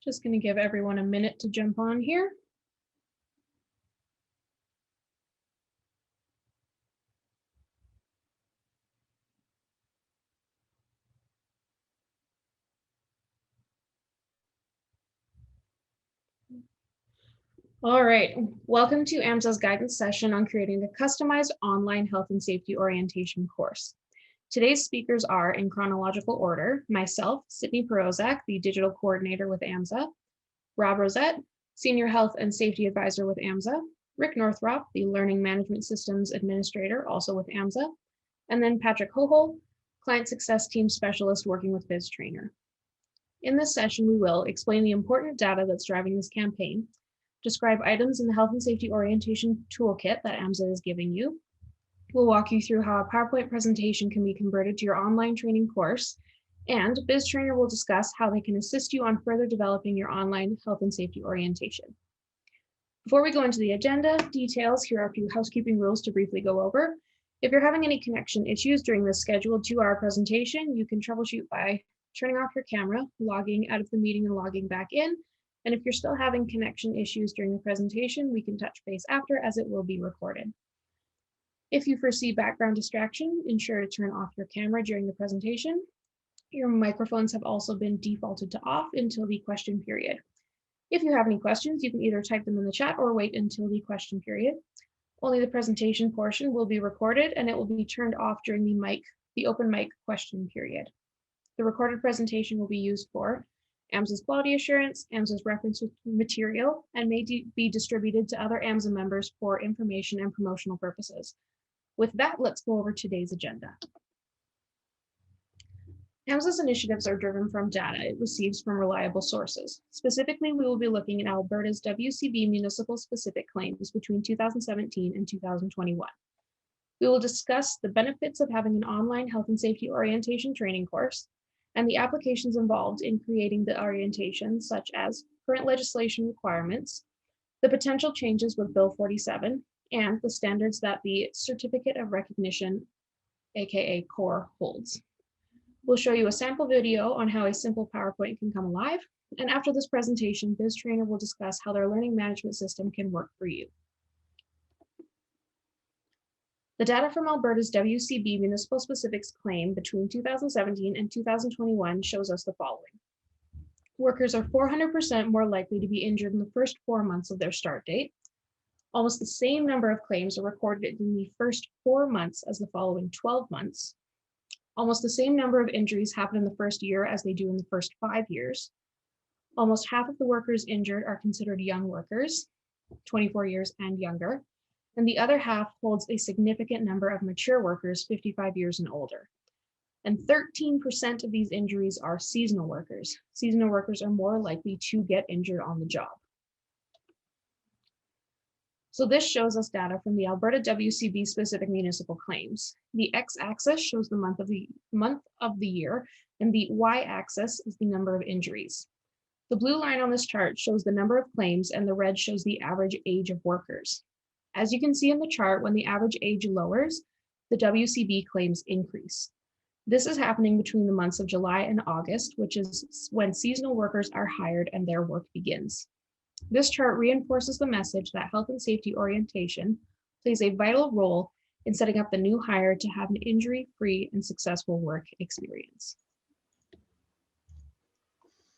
Just going to give everyone a minute to jump on here. All right, welcome to AMSA's guidance session on creating a customized online health and safety orientation course. Today's speakers are, in chronological order, myself, Sydney Perozak, the digital coordinator with AMSA, Rob Rosette, senior health and safety advisor with AMSA, Rick Northrop, the learning management systems administrator, also with AMSA, and then Patrick Hohol, client success team specialist working with BizTrainer. In this session, we will explain the important data that's driving this campaign, describe items in the health and safety orientation toolkit that AMSA is giving you. We'll walk you through how a PowerPoint presentation can be converted to your online training course, and BizTrainer will discuss how they can assist you on further developing your online health and safety orientation. Before we go into the agenda details, here are a few housekeeping rules to briefly go over. If you're having any connection issues during this scheduled 2-hour presentation, you can troubleshoot by turning off your camera, logging out of the meeting and logging back in. And if you're still having connection issues during the presentation, we can touch base after, as it will be recorded. If you foresee background distraction, ensure to turn off your camera during the presentation. Your microphones have also been defaulted to off until the question period. If you have any questions, you can either type them in the chat or wait until the question period. Only the presentation portion will be recorded, and it will be turned off during the open mic question period. The recorded presentation will be used for AMSA's quality assurance, AMSA's reference material, and may be distributed to other AMSA members for information and promotional purposes. With that, let's go over today's agenda. AMSA's initiatives are driven from data it receives from reliable sources. Specifically, we will be looking at Alberta's WCB municipal specific claims between 2017 and 2021. We will discuss the benefits of having an online health and safety orientation training course, and the applications involved in creating the orientation, such as current legislation requirements, the potential changes with Bill 47, and the standards that the Certificate of Recognition, aka CORE, holds. We'll show you a sample video on how a simple PowerPoint can come alive, and after this presentation, BizTrainer will discuss how their learning management system can work for you. The data from Alberta's WCB Municipal Specifics claim between 2017 and 2021 shows us the following. Workers are 400% more likely to be injured in the first 4 months of their start date. Almost the same number of claims are recorded in the first 4 months as the following 12 months. Almost the same number of injuries happen in the first year as they do in the first 5 years. Almost half of the workers injured are considered young workers, 24 years and younger, and the other half holds a significant number of mature workers, 55 years and older. And 13% of these injuries are seasonal workers. Seasonal workers are more likely to get injured on the job. So this shows us data from the Alberta WCB specific municipal claims. The x-axis shows the month of the year, and the y-axis is the number of injuries. The blue line on this chart shows the number of claims, and the red shows the average age of workers. As you can see in the chart, when the average age lowers, the WCB claims increase. This is happening between the months of July and August, which is when seasonal workers are hired and their work begins. This chart reinforces the message that health and safety orientation plays a vital role in setting up the new hire to have an injury-free and successful work experience.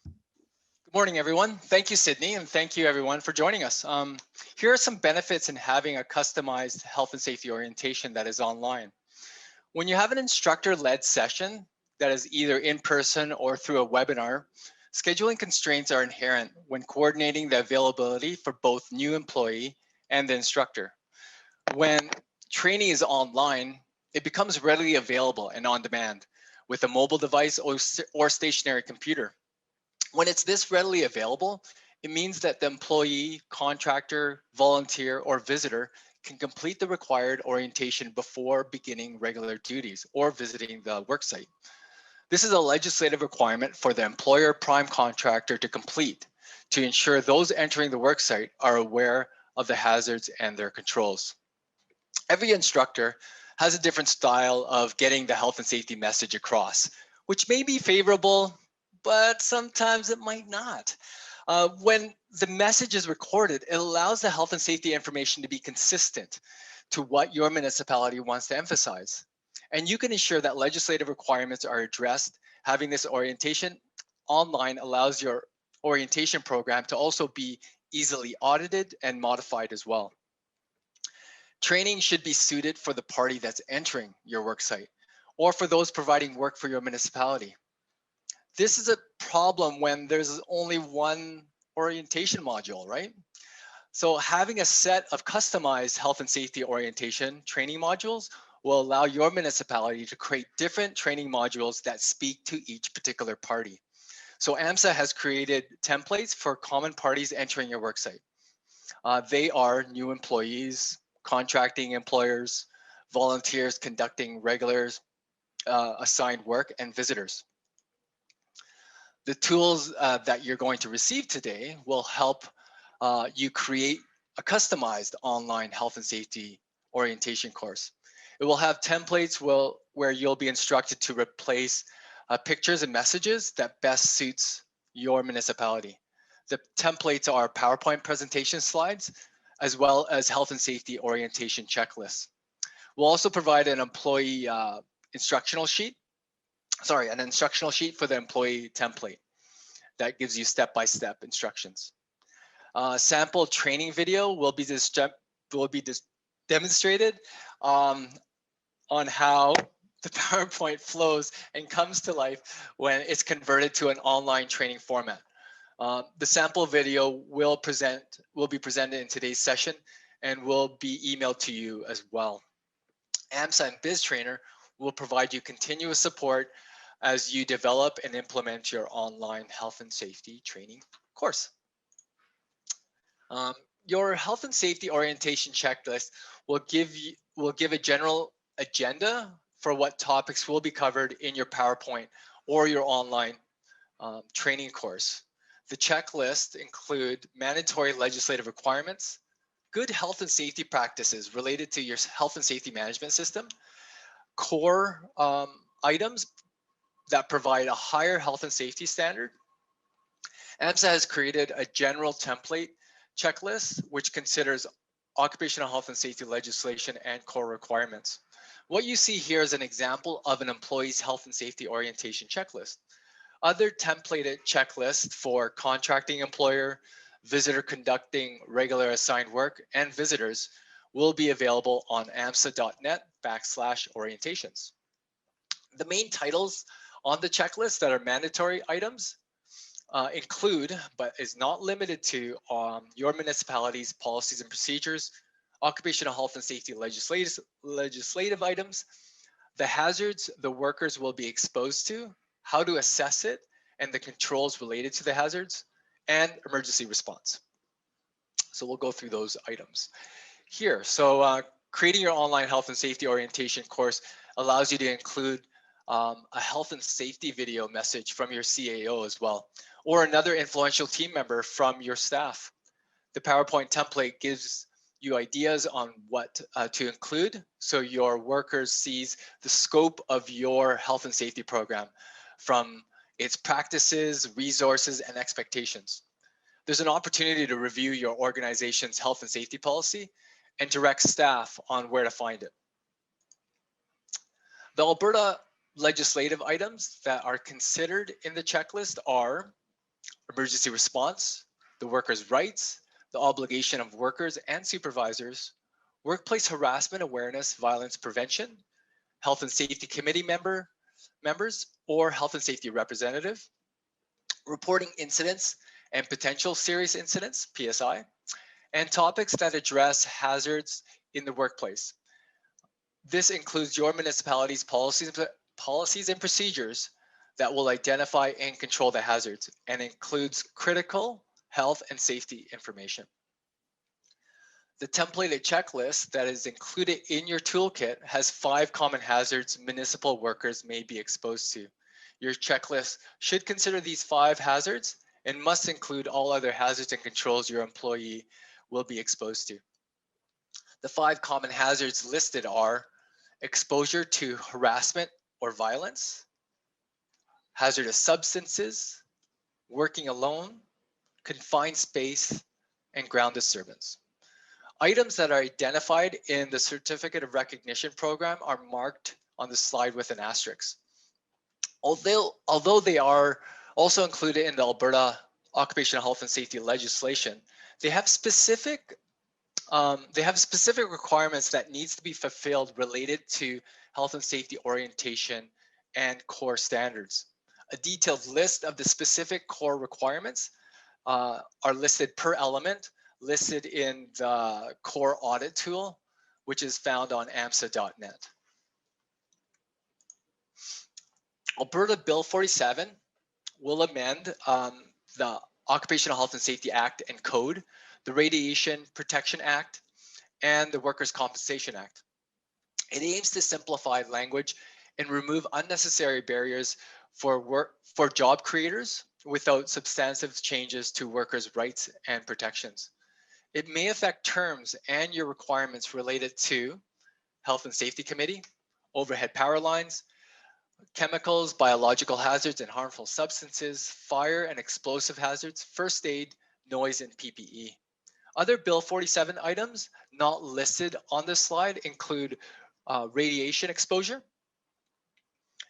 Good morning, everyone. Thank you, Sydney, and thank you, everyone, for joining us. Here are some benefits in having a customized health and safety orientation that is online. When you have an instructor-led session that is either in person or through a webinar, scheduling constraints are inherent when coordinating the availability for both new employee and the instructor. When training is online, it becomes readily available and on demand with a mobile device or stationary computer. When it's this readily available, it means that the employee, contractor, volunteer, or visitor can complete the required orientation before beginning regular duties or visiting the worksite. This is a legislative requirement for the employer prime contractor to complete to ensure those entering the worksite are aware of the hazards and their controls. Every instructor has a different style of getting the health and safety message across, which may be favorable, but sometimes it might not. When the message is recorded, it allows the health and safety information to be consistent to what your municipality wants to emphasize. And you can ensure that legislative requirements are addressed. Having this orientation online allows your orientation program to also be easily audited and modified as well. Training should be suited for the party that's entering your worksite or for those providing work for your municipality. This is a problem when there's only one orientation module, right? So having a set of customized health and safety orientation training modules will allow your municipality to create different training modules that speak to each particular party. So AMSA has created templates for common parties entering your worksite. They are new employees, contracting employers, volunteers conducting regular assigned work, and visitors. The tools that you're going to receive today will help you create a customized online health and safety orientation course. It will have templates where you'll be instructed to replace pictures and messages that best suits your municipality. The templates are PowerPoint presentation slides, as well as health and safety orientation checklists. We'll also provide an employee instructional sheet, an instructional sheet for the employee template that gives you step-by-step instructions. Sample training video will be demonstrated on how the PowerPoint flows and comes to life when it's converted to an online training format. The sample video will be presented in today's session and will be emailed to you as well. AMSA and BizTrainer will provide you continuous support as you develop and implement your online health and safety training course. Your health and safety orientation checklist will give a general agenda for what topics will be covered in your PowerPoint or your online training course. The checklist include mandatory legislative requirements, good health and safety practices related to your health and safety management system, core items that provide a higher health and safety standard. AMSA has created a general template checklist, which considers occupational health and safety legislation and core requirements. What you see here is an example of an employee's health and safety orientation checklist. Other templated checklists for contracting employer, visitor conducting regular assigned work, and visitors will be available on amsa.net/orientations. The main titles on the checklist that are mandatory items include, but is not limited to, your municipality's policies and procedures, occupational health and safety legislative items, the hazards the workers will be exposed to, how to assess it, and the controls related to the hazards, and emergency response. So we'll go through those items here. So creating your online health and safety orientation course allows you to include a health and safety video message from your CAO as well, or another influential team member from your staff. The PowerPoint template gives you ideas on what to include so your workers sees the scope of your health and safety program from its practices, resources, and expectations. There's an opportunity to review your organization's health and safety policy and direct staff on where to find it. The Alberta legislative items that are considered in the checklist are emergency response, the workers' rights, the obligation of workers and supervisors, workplace harassment awareness, violence prevention, health and safety committee members or health and safety representative, reporting incidents and potential serious incidents, PSI, and topics that address hazards in the workplace. This includes your municipality's policies and procedures that will identify and control the hazards and includes critical health and safety information. The templated checklist that is included in your toolkit has 5 common hazards municipal workers may be exposed to. Your checklist should consider these 5 hazards and must include all other hazards and controls your employee will be exposed to. The 5 common hazards listed are exposure to harassment or violence, hazardous substances, working alone, confined space, and ground disturbance. Items that are identified in the Certificate of Recognition program are marked on the slide with an asterisk. Although they are also included in the Alberta Occupational Health and Safety legislation, they have specific requirements that needs to be fulfilled related to health and safety orientation and core standards. A detailed list of the specific core requirements are listed per element, listed in the core audit tool, which is found on amsa.net. Alberta Bill 47 will amend the Occupational Health and Safety Act and Code, the Radiation Protection Act, and the Workers' Compensation Act. It aims to simplify language and remove unnecessary barriers for job creators without substantive changes to workers' rights and protections. It may affect terms and your requirements related to Health and Safety Committee, overhead power lines, chemicals, biological hazards and harmful substances, fire and explosive hazards, first aid, noise, and PPE. Other Bill 47 items not listed on this slide include radiation exposure,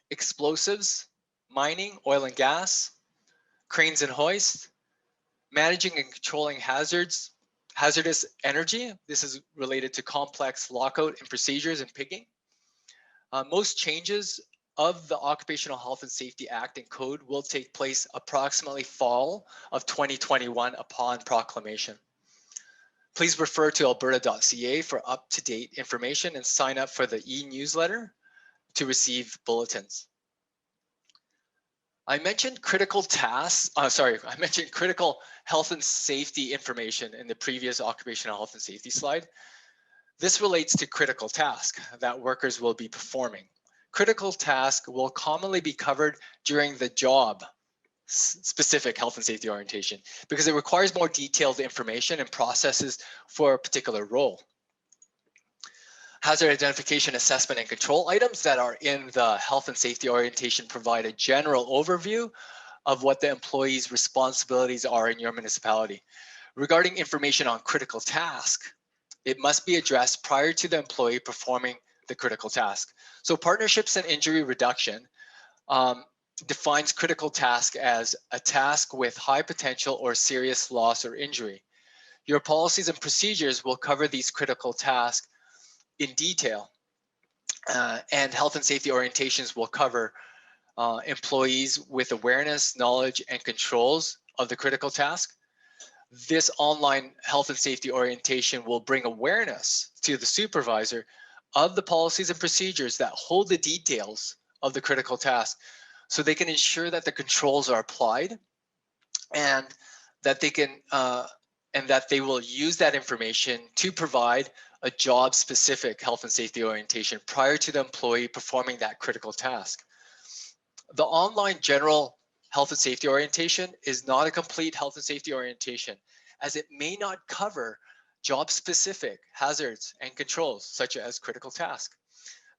explosives, mining, oil and gas, cranes and hoists, managing and controlling hazardous energy. This is related to complex lockout and procedures and pigging. Most changes of the Occupational Health and Safety Act and Code will take place approximately fall of 2021 upon proclamation. Please refer to alberta.ca for up-to-date information and sign up for the e-newsletter to receive bulletins. I mentioned critical health and safety information in the previous occupational health and safety slide. This relates to critical tasks that workers will be performing. Critical tasks will commonly be covered during the job specific health and safety orientation because it requires more detailed information and processes for a particular role. Hazard identification, assessment, and control items that are in the health and safety orientation provide a general overview of what the employee's responsibilities are in your municipality. Regarding information on critical task, it must be addressed prior to the employee performing the critical task. So Partnerships and Injury Reduction defines critical task as a task with high potential or serious loss or injury. Your policies and procedures will cover these critical tasks in detail, and health and safety orientations will cover employees with awareness, knowledge, and controls of the critical task. This online health and safety orientation will bring awareness to the supervisor of the policies and procedures that hold the details of the critical task, so they can ensure that the controls are applied and that they will use that information to provide a job-specific health and safety orientation prior to the employee performing that critical task. The online general health and safety orientation is not a complete health and safety orientation, as it may not cover job-specific hazards and controls, such as critical task.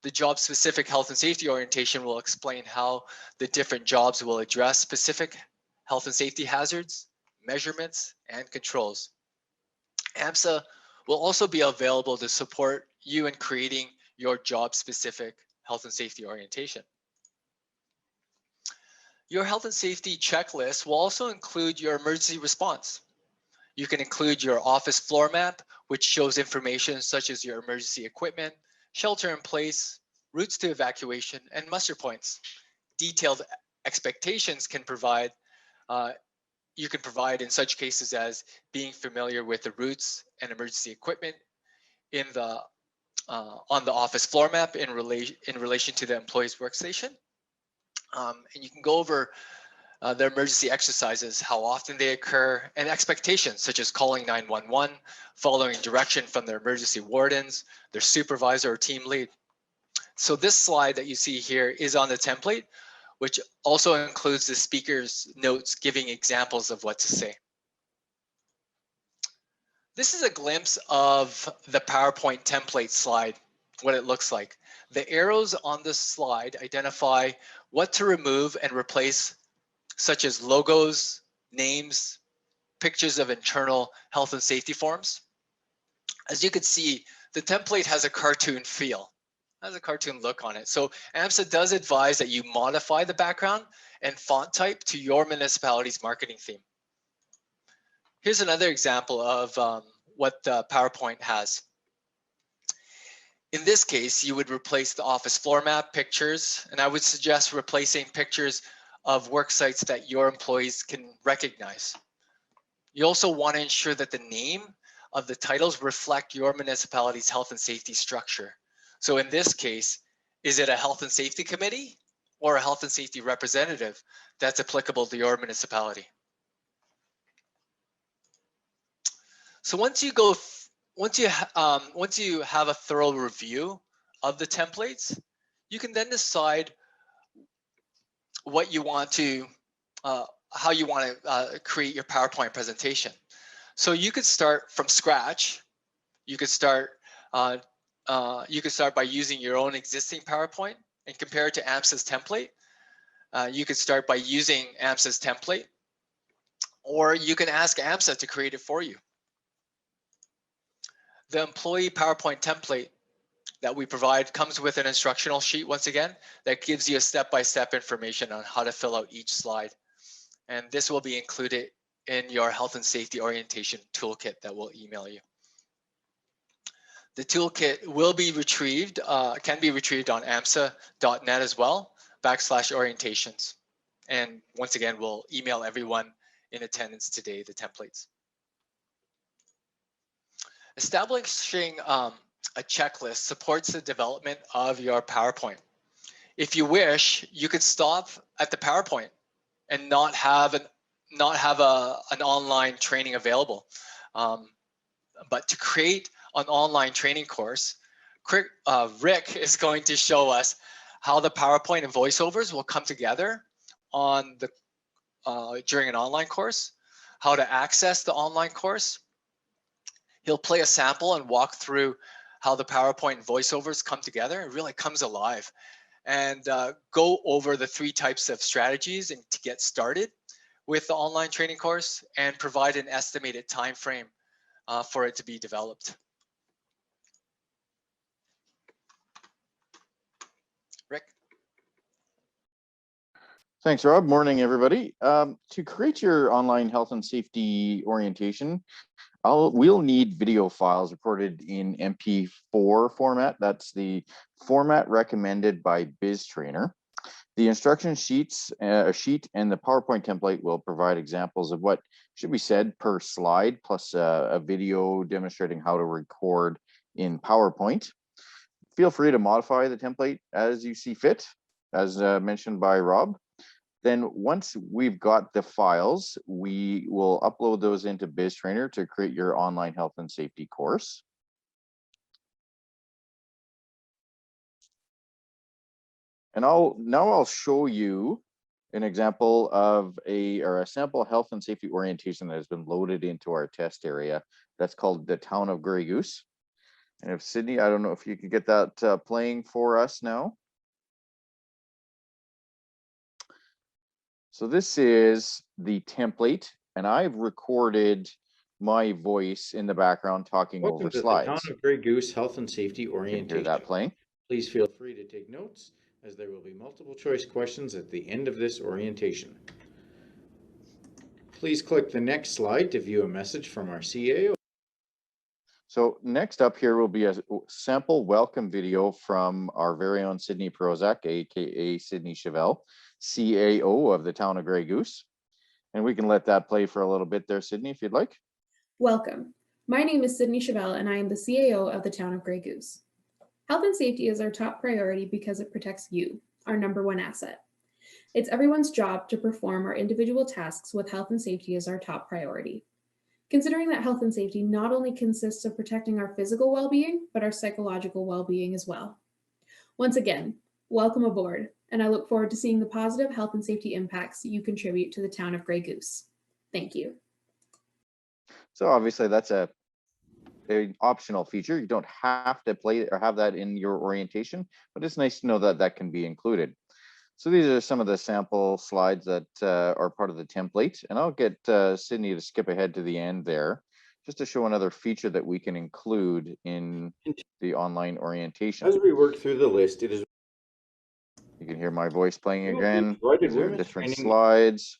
The job-specific health and safety orientation will explain how the different jobs will address specific health and safety hazards, measurements, and controls. AMSA will also be available to support you in creating your job-specific health and safety orientation. Your health and safety checklist will also include your emergency response. You can include your office floor map, which shows information such as your emergency equipment, shelter in place, routes to evacuation, and muster points. Detailed expectations you can provide in such cases as being familiar with the routes and emergency equipment on the office floor map in relation to the employee's workstation. And you can go over the emergency exercises, how often they occur, and expectations such as calling 911, following direction from their emergency wardens, their supervisor or team lead. So this slide that you see here is on the template, which also includes the speaker's notes giving examples of what to say. This is a glimpse of the PowerPoint template slide, what it looks like. The arrows on this slide identify what to remove and replace, such as logos, names, pictures of internal health and safety forms. As you can see, the template has a cartoon feel, has a cartoon look on it. So AMSA does advise that you modify the background and font type to your municipality's marketing theme. Here's another example of what the PowerPoint has. In this case, you would replace the office floor map pictures, and I would suggest replacing pictures of work sites that your employees can recognize. You also want to ensure that the name of the titles reflect your municipality's health and safety structure. So in this case, is it a health and safety committee or a health and safety representative that's applicable to your municipality? So once you have a thorough review of the templates, you can then decide what you want to, how you want to create your PowerPoint presentation. So you could start from scratch. You could start by using your own existing PowerPoint and compare it to AMSA's template. You could start by using AMSA's template, or you can ask AMSA to create it for you. The employee PowerPoint template that we provide comes with an instructional sheet, once again, that gives you a step-by-step information on how to fill out each slide. And this will be included in your health and safety orientation toolkit that we'll email you. The toolkit will be retrieved, can be retrieved on amsa.net as well, /orientations. And once again, we'll email everyone in attendance today the templates. Establishing a checklist supports the development of your PowerPoint. If you wish, you could stop at the PowerPoint and not have an online training available. But to create an online training course, Rick is going to show us how the PowerPoint and voiceovers will come together on the during an online course, how to access the online course. He'll play a sample and walk through how the PowerPoint and voiceovers come together. It really comes alive, and go over the 3 types of strategies and to get started with the online training course, and provide an estimated time frame for it to be developed. Rick? Thanks, Rob. Morning, everybody. To create your online health and safety orientation, we'll need video files recorded in MP4 format. That's the format recommended by BizTrainer. The instruction sheet and the PowerPoint template will provide examples of what should be said per slide, plus a video demonstrating how to record in PowerPoint. Feel free to modify the template as you see fit, as mentioned by Rob. Then once we've got the files, we will upload those into BizTrainer to create your online health and safety course. And I'll show you an example of a sample health and safety orientation that has been loaded into our test area. That's called the Town of Grey Goose. And if Sydney, I don't know if you could get that playing for us now. So this is the template, and I've recorded my voice in the background talking over slides. Welcome to the Town of Grey Goose Health and Safety Orientation. You can hear that playing. Please feel free to take notes, as there will be multiple choice questions at the end of this orientation. Please click the next slide to view a message from our CAO. So next up here will be a sample welcome video from our very own Sydney Prozac, aka Sydney Chevelle, CAO of the Town of Grey Goose. And we can let that play for a little bit there, Sydney, if you'd like. Welcome. My name is Sydney Chevelle, and I am the CAO of the Town of Grey Goose. Health and safety is our top priority because it protects you, our #1 asset. It's everyone's job to perform our individual tasks with health and safety as our top priority. Considering that health and safety not only consists of protecting our physical well-being, but our psychological well-being as well. Once again, welcome aboard, and I look forward to seeing the positive health and safety impacts you contribute to the Town of Grey Goose. Thank you. So obviously that's an optional feature. You don't have to play or have that in your orientation, but it's nice to know that that can be included. So these are some of the sample slides that are part of the template, and I'll get Sydney to skip ahead to the end there, just to show another feature that we can include in the online orientation. As we work through the list, it is. You can hear my voice playing You will be again. provided These are women's different training. slides.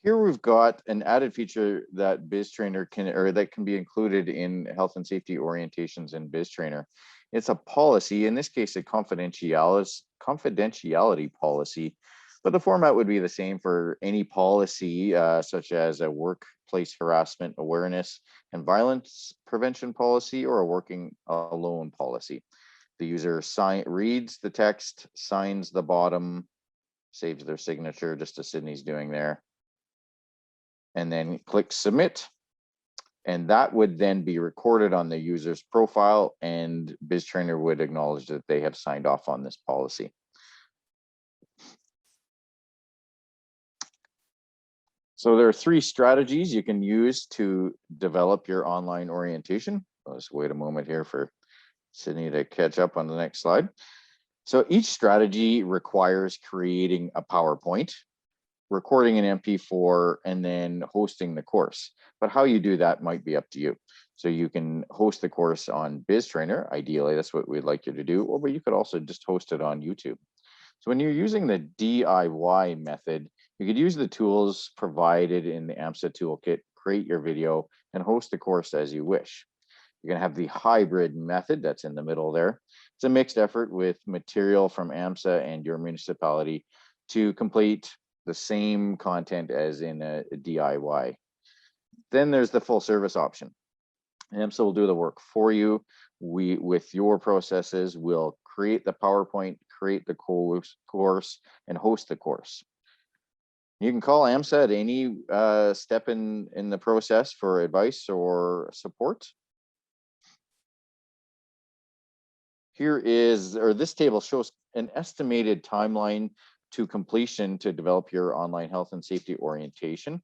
Here we've got an added feature that BizTrainer can, or that can be included in health and safety orientations in BizTrainer. It's a policy, in this case, a confidentiality policy, but the format would be the same for any policy, such as a workplace harassment awareness and violence prevention policy, or a working alone policy. The user reads the text, signs the bottom, saves their signature, just as Sydney's doing there, and then click submit. And that would then be recorded on the user's profile, and BizTrainer would acknowledge that they have signed off on this policy. So there are 3 strategies you can use to develop your online orientation. I'll just wait a moment here for Sydney to catch up on the next slide. So each strategy requires creating a PowerPoint, recording an MP4, and then hosting the course. But how you do that might be up to you. So you can host the course on BizTrainer. Ideally, that's what we'd like you to do, or you could also just host it on YouTube. So when you're using the DIY method, you could use the tools provided in the AMSA toolkit, create your video, and host the course as you wish. You're going to have the hybrid method that's in the middle there. It's a mixed effort with material from AMSA and your municipality to complete the same content as in a DIY. Then there's the full service option. AMSA will do the work for you. We, with your processes, will create the PowerPoint, create the course, and host the course. You can call AMSA at any step in the process for advice or support. Here is, or this table shows an estimated timeline to completion to develop your online health and safety orientation.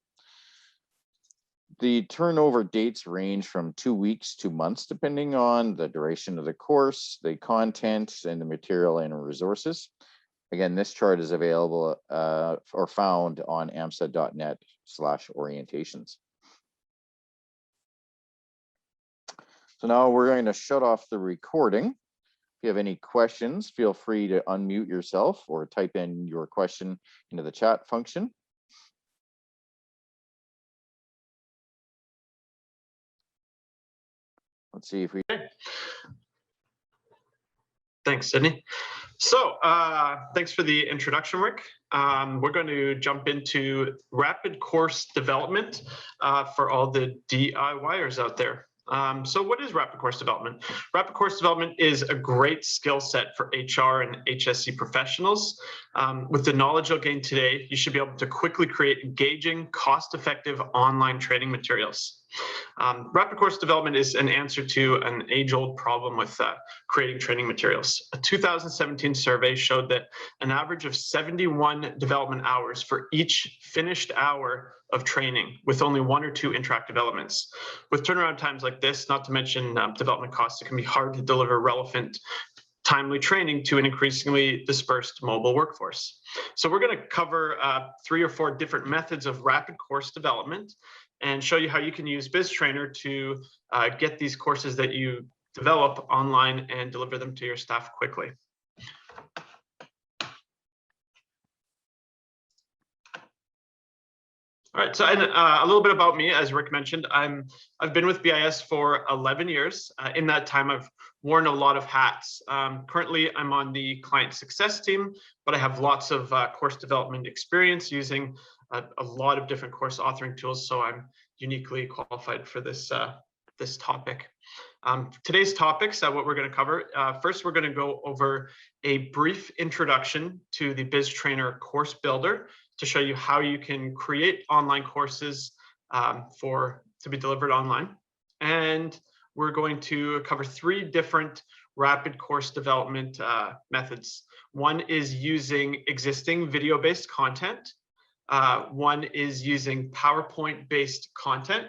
The turnover dates range from 2 weeks to months, depending on the duration of the course, the content, and the material and resources. Again, this chart is available or found on amsa.net/orientations. So now we're going to shut off the recording. If you have any questions, feel free to unmute yourself or type in your question into the chat function. Let's see if we. Thanks, Sydney. So thanks for the introduction, Rick. We're going to jump into rapid course development for all the DIYers out there. So what is rapid course development? Rapid course development is a great skill set for HR and HSE professionals. With the knowledge you'll gain today, you should be able to quickly create engaging, cost-effective online training materials. Rapid course development is an answer to an age-old problem with creating training materials. A 2017 survey showed that an average of 71 development hours for each finished hour of training, with only 1 or 2 interactive elements. With turnaround times like this, not to mention development costs, it can be hard to deliver relevant, timely training to an increasingly dispersed mobile workforce. So we're going to cover 3 or 4 different methods of rapid course development and show you how you can use BizTrainer to get these courses that you develop online and deliver them to your staff quickly. All right, so a little bit about me, as Rick mentioned, I've been with BIS for 11 years. In that time, I've worn a lot of hats. Currently, I'm on the client success team, but I have lots of course development experience using a lot of different course authoring tools, so I'm uniquely qualified for this this topic. Today's topics, what we're going to cover. First, we're going to go over a brief introduction to the BizTrainer course builder to show you how you can create online courses to be delivered online. And we're going to cover 3 different rapid course development methods. One is using existing video-based content. One is using PowerPoint-based content.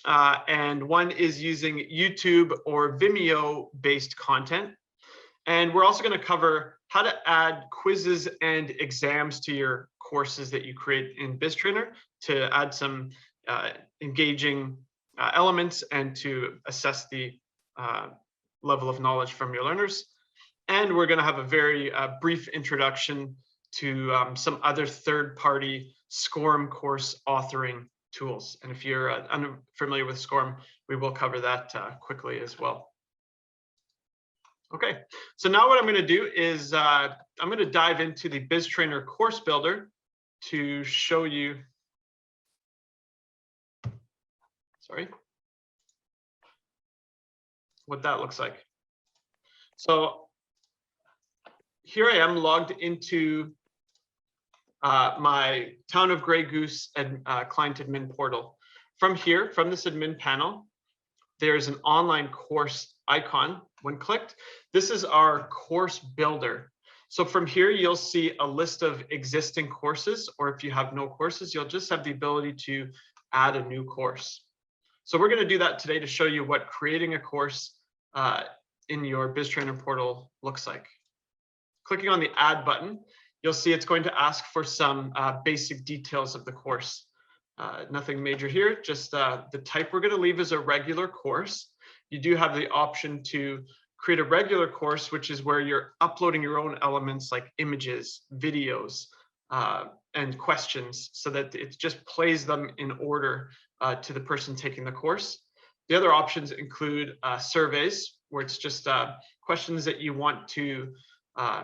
And one is using YouTube or Vimeo-based content. And we're also going to cover how to add quizzes and exams to your courses that you create in BizTrainer to add some engaging elements and to assess the level of knowledge from your learners. And we're going to have a very brief introduction to some other third-party SCORM course authoring tools. And if you're unfamiliar with SCORM, we will cover that quickly as well. Okay, so now what I'm going to do is I'm going to dive into the BizTrainer course builder to show you, what that looks like. So here I am logged into my Town of Grey Goose and client admin portal. From here, from this admin panel, there's an online course icon. When clicked, this is our course builder. So from here, you'll see a list of existing courses, or if you have no courses, you'll just have the ability to add a new course. So we're going to do that today to show you what creating a course in your BizTrainer portal looks like. Clicking on the add button, you'll see it's going to ask for some basic details of the course. Nothing major here, just the type we're going to leave as a regular course. You do have the option to create a regular course, which is where you're uploading your own elements like images, videos, and questions so that it just plays them in order to the person taking the course. The other options include surveys, where it's just questions that you want to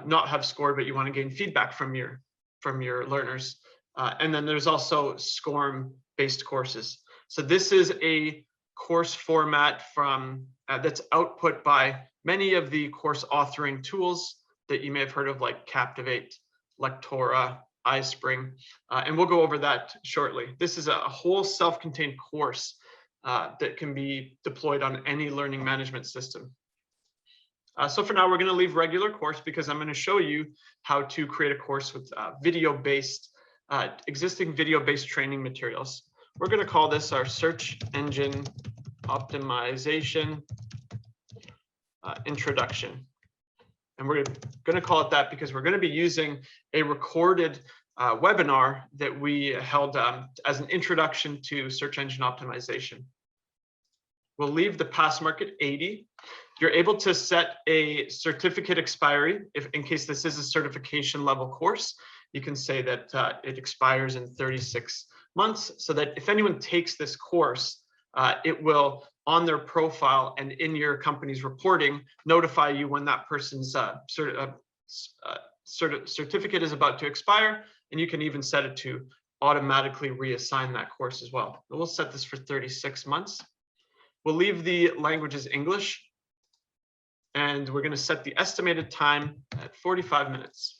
not have scored, but you want to gain feedback from your learners. And then there's also SCORM-based courses. So this is a course format from that's output by many of the course authoring tools that you may have heard of, like Captivate, Lectora, iSpring, and we'll go over that shortly. This is a whole self-contained course that can be deployed on any learning management system. So for now, we're going to leave regular course because I'm going to show you how to create a course with existing video-based training materials. We're going to call this our search engine optimization introduction. And we're going to call it that because we're going to be using a recorded webinar that we held as an introduction to search engine optimization. We'll leave the pass mark at 80. You're able to set a certificate expiry in case this is a certification level course. You can say that it expires in 36 months so that if anyone takes this course, it will, on their profile and in your company's reporting, notify you when that person's certificate is about to expire, and you can even set it to automatically reassign that course as well. We'll set this for 36 months. We'll leave the language as English, and we're going to set the estimated time at 45 minutes.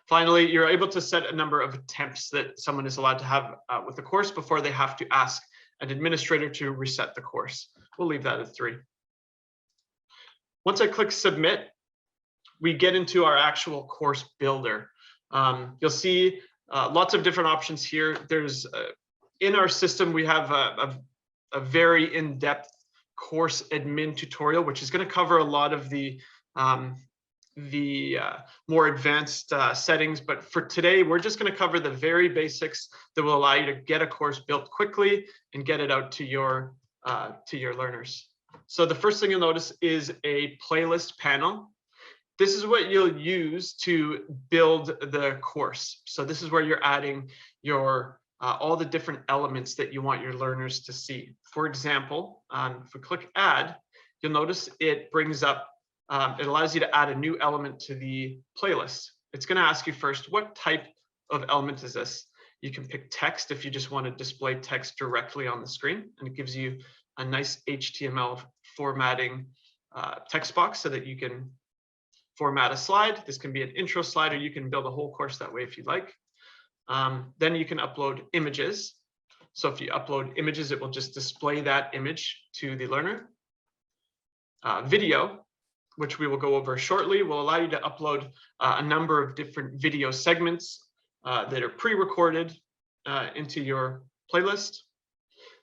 Finally, you're able to set a number of attempts that someone is allowed to have with the course before they have to ask an administrator to reset the course. We'll leave that at 3. Once I click submit, we get into our actual course builder. You'll see lots of different options here. There's in our system, we have a very in-depth course admin tutorial, which is going to cover a lot of the more advanced settings. But for today, we're just going to cover the very basics that will allow you to get a course built quickly and get it out to your learners. So the first thing you'll notice is a playlist panel. This is what you'll use to build the course. So this is where you're adding your all the different elements that you want your learners to see. For example, if we click add, you'll notice it brings up, it allows you to add a new element to the playlist. It's going to ask you first, what type of element is this? You can pick text if you just want to display text directly on the screen, and it gives you a nice HTML formatting text box so that you can format a slide. This can be an intro slide, or you can build a whole course that way if you'd like. Then you can upload images. So if you upload images, it will just display that image to the learner. Video, which we will go over shortly, will allow you to upload a number of different video segments that are pre-recorded into your playlist.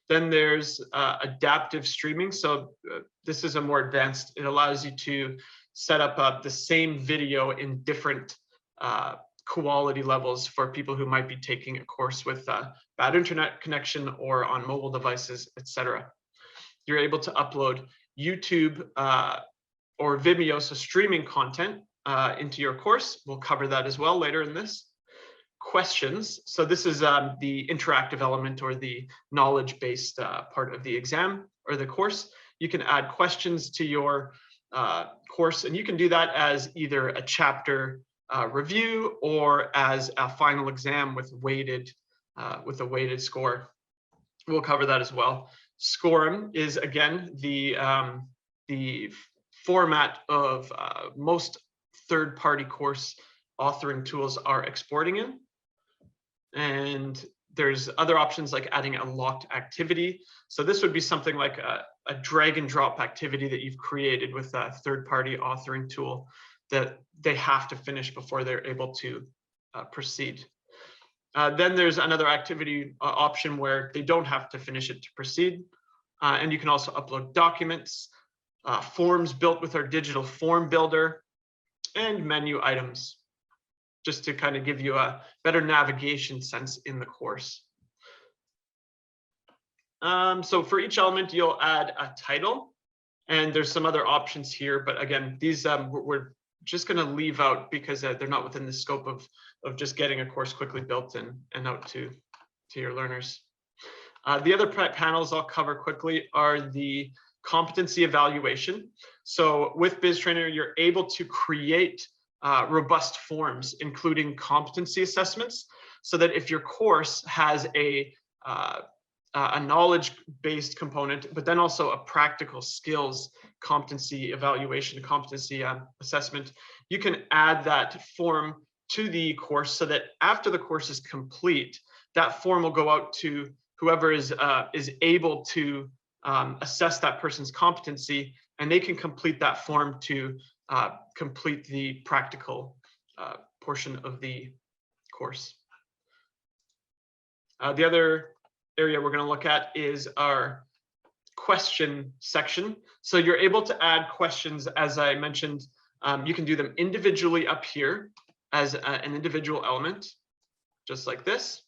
Then there's adaptive streaming. So this is a more advanced, it allows you to set up the same video in different quality levels for people who might be taking a course with bad internet connection or on mobile devices, etc. You're able to upload YouTube or Vimeo, so streaming content into your course. We'll cover that as well later in this. Questions. So this is the interactive element or the knowledge-based part of the exam or the course. You can add questions to your course, and you can do that as either a chapter review or as a final exam with a weighted score. We'll cover that as well. Scorum is again the format of most third-party course authoring tools are exporting in. And there's other options like adding a locked activity. So this would be something like a drag and drop activity that you've created with a third-party authoring tool that they have to finish before they're able to proceed. Then there's another activity option where they don't have to finish it to proceed. And you can also upload documents, forms built with our digital form builder, and menu items, just to kind of give you a better navigation sense in the course. So for each element, you'll add a title, and there's some other options here, but again, these we're just going to leave out because they're not within the scope of just getting a course quickly built and out to your learners. The other panels I'll cover quickly are the competency evaluation. So with BizTrainer, you're able to create robust forms, including competency assessments, so that if your course has a knowledge-based component, but then also a practical skills competency evaluation, competency assessment, you can add that form to the course so that after the course is complete, that form will go out to whoever is able to assess that person's competency, and they can complete that form to complete the practical portion of the course. The other area we're going to look at is our question section. So you're able to add questions, as I mentioned. You can do them individually up here as an individual element, just like this.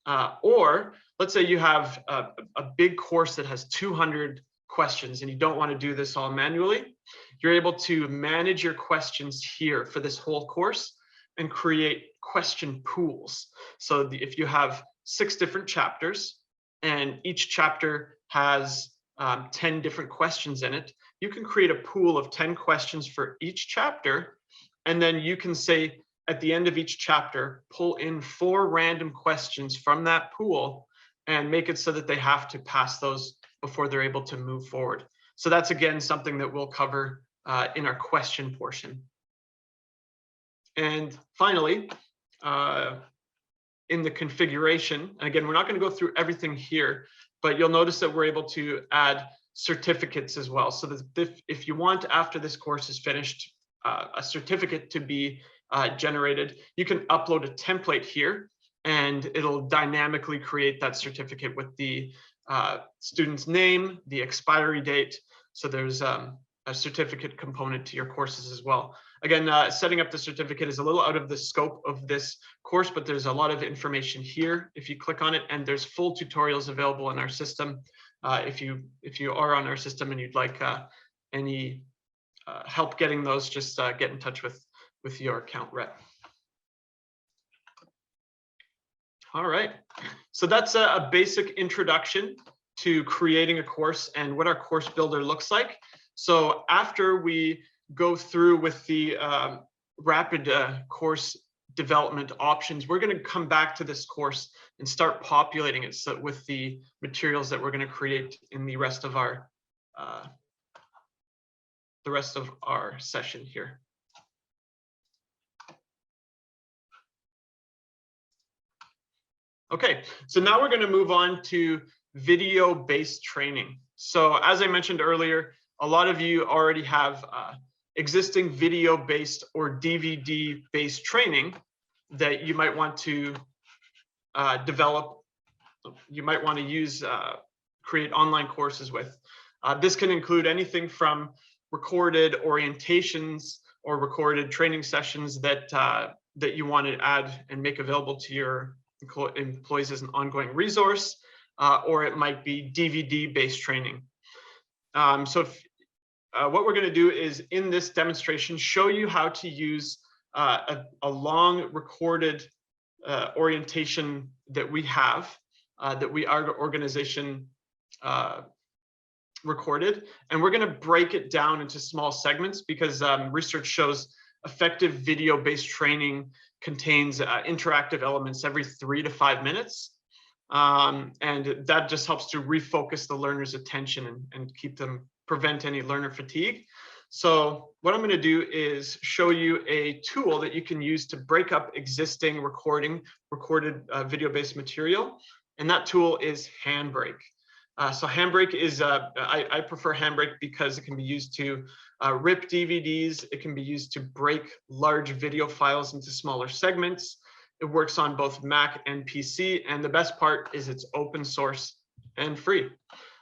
Or let's say you have a big course that has 200 questions and you don't want to do this all manually. You're able to manage your questions here for this whole course and create question pools. So if you have 6 different chapters and each chapter has 10 different questions in it, you can create a pool of 10 questions for each chapter. And then you can say at the end of each chapter, pull in 4 random questions from that pool and make it so that they have to pass those before they're able to move forward. So that's again something that we'll cover in our question portion. And finally, in the configuration, and again, we're not going to go through everything here, but you'll notice that we're able to add certificates as well. So that if you want, after this course is finished, a certificate to be generated, you can upload a template here and it'll dynamically create that certificate with the student's name, the expiry date. So there's a certificate component to your courses as well. Again, setting up the certificate is a little out of the scope of this course, but there's a lot of information here if you click on it, and there's full tutorials available in our system. If you are on our system and you'd like any help getting those, just get in touch with your account rep. All right, so that's a basic introduction to creating a course and what our course builder looks like. So after we go through with the rapid course development options, we're going to come back to this course and start populating it with the materials that we're going to create in the rest of our session here. Okay, so now we're going to move on to video-based training. So as I mentioned earlier, a lot of you already have existing video-based or DVD-based training that you might want to develop. You might want to use, create online courses with. This can include anything from recorded orientations or recorded training sessions that that you want to add and make available to your employees as an ongoing resource, or it might be DVD-based training. What we're going to do is, in this demonstration, show you how to use a long recorded orientation that we have, that our organization recorded, and we're going to break it down into small segments because research shows effective video-based training contains interactive elements every 3 to 5 minutes. And that just helps to refocus the learner's attention and prevent any learner fatigue. So what I'm going to do is show you a tool that you can use to break up existing recorded video-based material. And that tool is Handbrake. So Handbrake is, I prefer Handbrake because it can be used to rip DVDs. It can be used to break large video files into smaller segments. It works on both Mac and PC. And the best part is it's open source and free.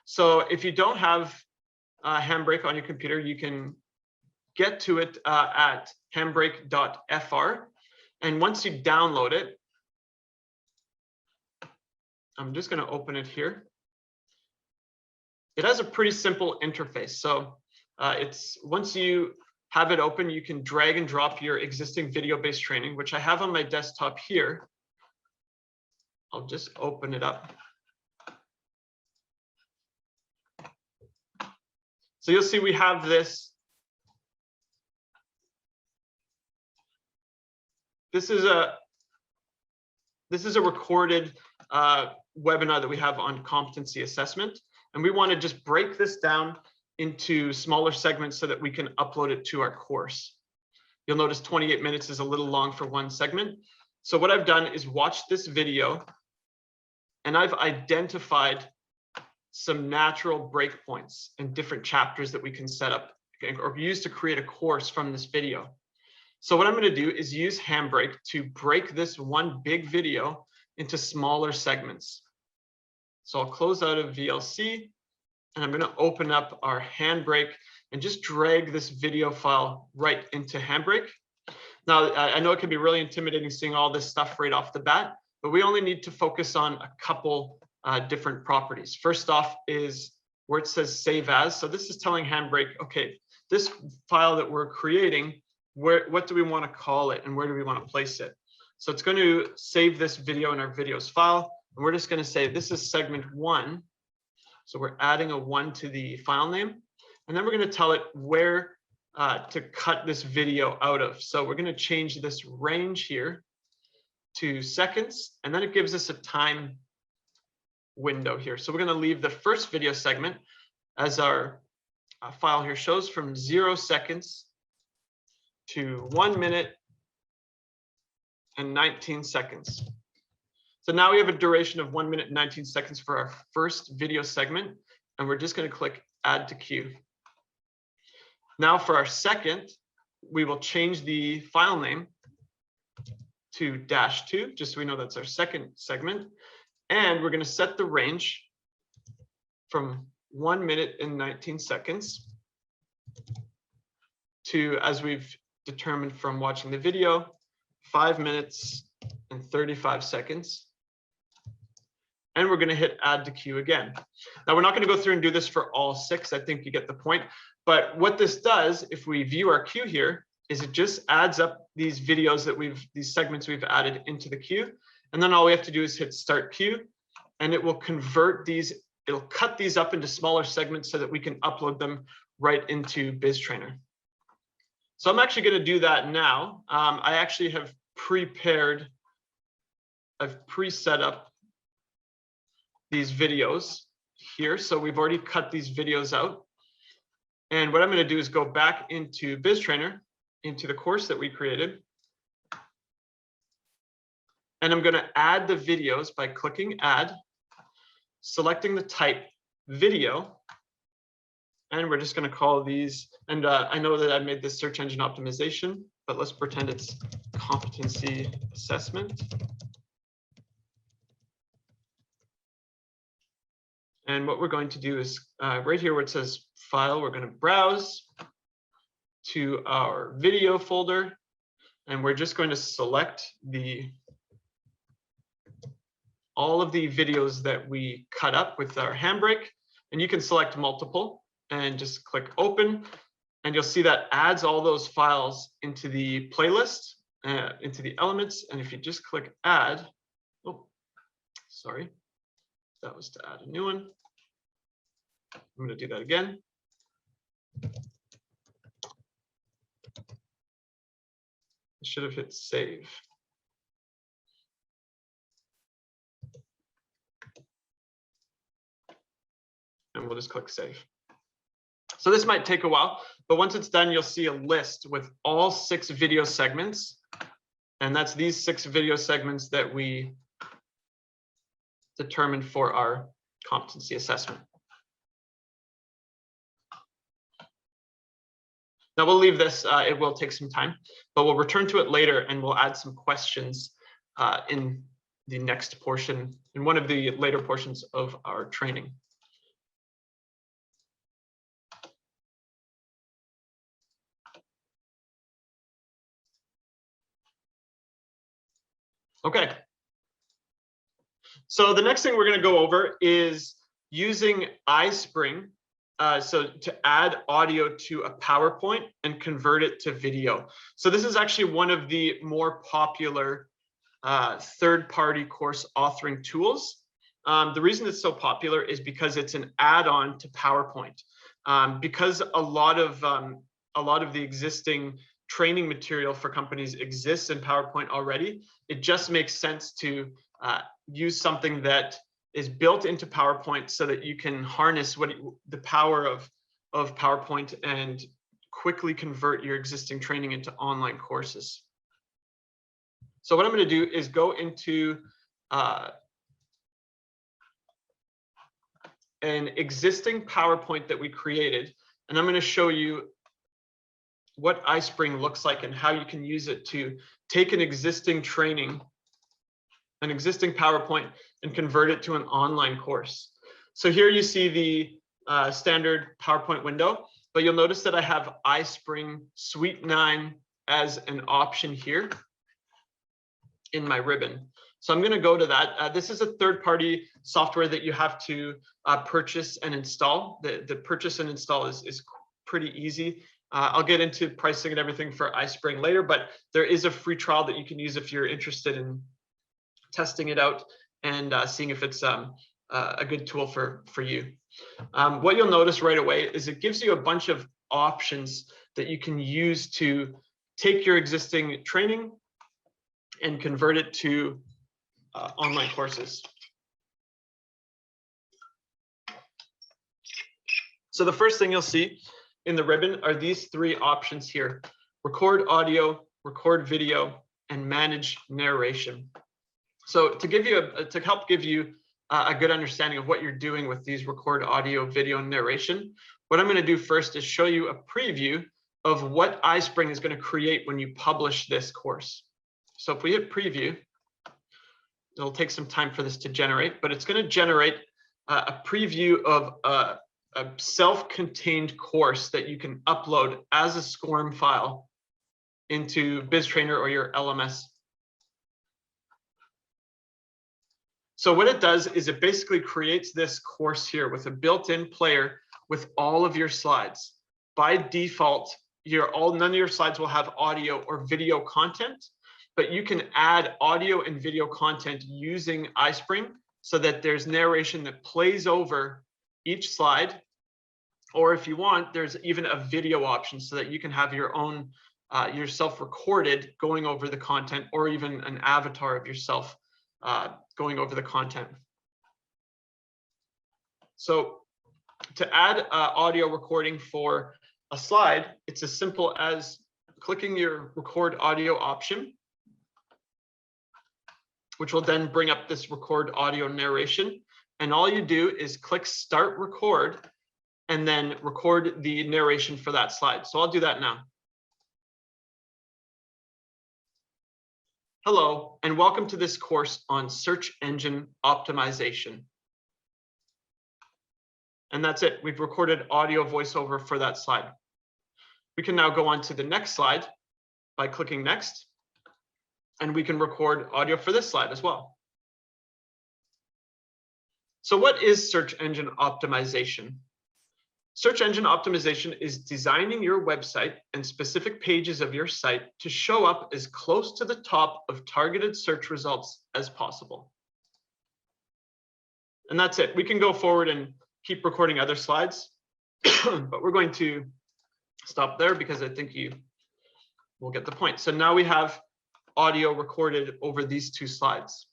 So if you don't have Handbrake on your computer, you can get to it at handbrake.fr. And once you download it, I'm just going to open it here. It has a pretty simple interface. So once you have it open, you can drag and drop your existing video-based training, which I have on my desktop here. I'll just open it up. So you'll see we have this. This is a recorded webinar that we have on competency assessment. And we want to just break this down into smaller segments so that we can upload it to our course. You'll notice 28 minutes is a little long for one segment. So what I've done is watch this video, and I've identified some natural breakpoints and different chapters that we can set up or use to create a course from this video. So what I'm going to do is use Handbrake to break this one big video into smaller segments. So I'll close out of VLC, and I'm going to open up our Handbrake and just drag this video file right into Handbrake. Now, I know it can be really intimidating seeing all this stuff right off the bat, but we only need to focus on a couple different properties. First off is where it says save as. So this is telling Handbrake, okay, this file that we're creating, what do we want to call it and where do we want to place it? So it's going to save this video in our videos file. And we're just going to say this is segment 1. So we're adding a 1 to the file name. And then we're going to tell it where to cut this video out of. So we're going to change this range here to seconds. And then it gives us a time window here. So we're going to leave the first video segment, as our file here shows, from 0 seconds to 1 minute and 19 seconds. So now we have a duration of 1 minute and 19 seconds for our first video segment, and we're just going to click add to queue. Now for our second, we will change the file name to -2, just so we know that's our second segment. And we're going to set the range from 1 minute and 19 seconds to, as we've determined from watching the video, 5 minutes and 35 seconds. And we're going to hit add to queue again. Now, we're not going to go through and do this for all 6. I think you get the point. But what this does, if we view our queue here, is it just adds up these videos that these segments we've added into the queue. And then all we have to do is hit start queue, and it will convert these, it'll cut these up into smaller segments so that we can upload them right into BizTrainer. So I'm actually going to do that now. I actually have I've pre-set up these videos here. So we've already cut these videos out. And what I'm going to do is go back into BizTrainer, into the course that we created. And I'm going to add the videos by clicking add, selecting the type video. And we're just going to call these, and I know that I made this search engine optimization, but let's pretend it's competency assessment. And what we're going to do is right here where it says file, we're going to browse. to our video folder, and we're just going to select all of the videos that we cut up with our Handbrake, and you can select multiple and just click open, and you'll see that adds all those files into the playlist, into the elements. And if you just click add, oh, sorry, that was to add a new one. I'm going to do that again. I should have hit save. And we'll just click save. So this might take a while, but once it's done, you'll see a list with all 6 video segments. And that's these 6 video segments that we determined for our competency assessment. Now we'll leave this, it will take some time, but we'll return to it later and we'll add some questions in the next portion, in one of the later portions of our training. Okay. So the next thing we're going to go over is using iSpring. So to add audio to a PowerPoint and convert it to video. So this is actually one of the more popular third-party course authoring tools. The reason it's so popular is because it's an add-on to PowerPoint. Because a lot of the existing training material for companies exists in PowerPoint already, it just makes sense to use something that is built into PowerPoint so that you can harness the power of PowerPoint and quickly convert your existing training into online courses. So what I'm going to do is go into an existing PowerPoint that we created, and I'm going to show you what iSpring looks like and how you can use it to take an existing training, an existing PowerPoint, and convert it to an online course. So here you see the standard PowerPoint window, but you'll notice that I have iSpring Suite 9 as an option here in my ribbon. So I'm going to go to that. This is a third-party software that you have to purchase and install. The purchase and install is pretty easy. I'll get into pricing and everything for iSpring later, but there is a free trial that you can use if you're interested in testing it out and seeing if it's a good tool for you. What you'll notice right away is it gives you a bunch of options that you can use to take your existing training and convert it to online courses. So the first thing you'll see in the ribbon are these 3 options here: record audio, record video, and manage narration. So to help give you a good understanding of what you're doing with these record audio, video, and narration, what I'm going to do first is show you a preview of what iSpring is going to create when you publish this course. So if we hit preview, it'll take some time for this to generate, but it's going to generate a preview of a self-contained course that you can upload as a SCORM file into BizTrainer or your LMS. So what it does is it basically creates this course here with a built-in player with all of your slides. By default, none of your slides will have audio or video content, but you can add audio and video content using iSpring so that there's narration that plays over each slide. Or if you want, there's even a video option so that you can have your own, yourself recorded going over the content, or even an avatar of yourself going over the content. So to add audio recording for a slide, it's as simple as clicking your record audio option, which will then bring up this record audio narration. And all you do is click start record and then record the narration for that slide. So I'll do that now. Hello, and welcome to this course on search engine optimization. And that's it. We've recorded audio voiceover for that slide. we can now go on to the next slide by clicking next, and we can record audio for this slide as well. So what is search engine optimization? Search engine optimization is designing your website and specific pages of your site to show up as close to the top of targeted search results as possible. And that's it. We can go forward and keep recording other slides, but we're going to stop there because I think you will get the point. So now we have audio recorded over these two slides.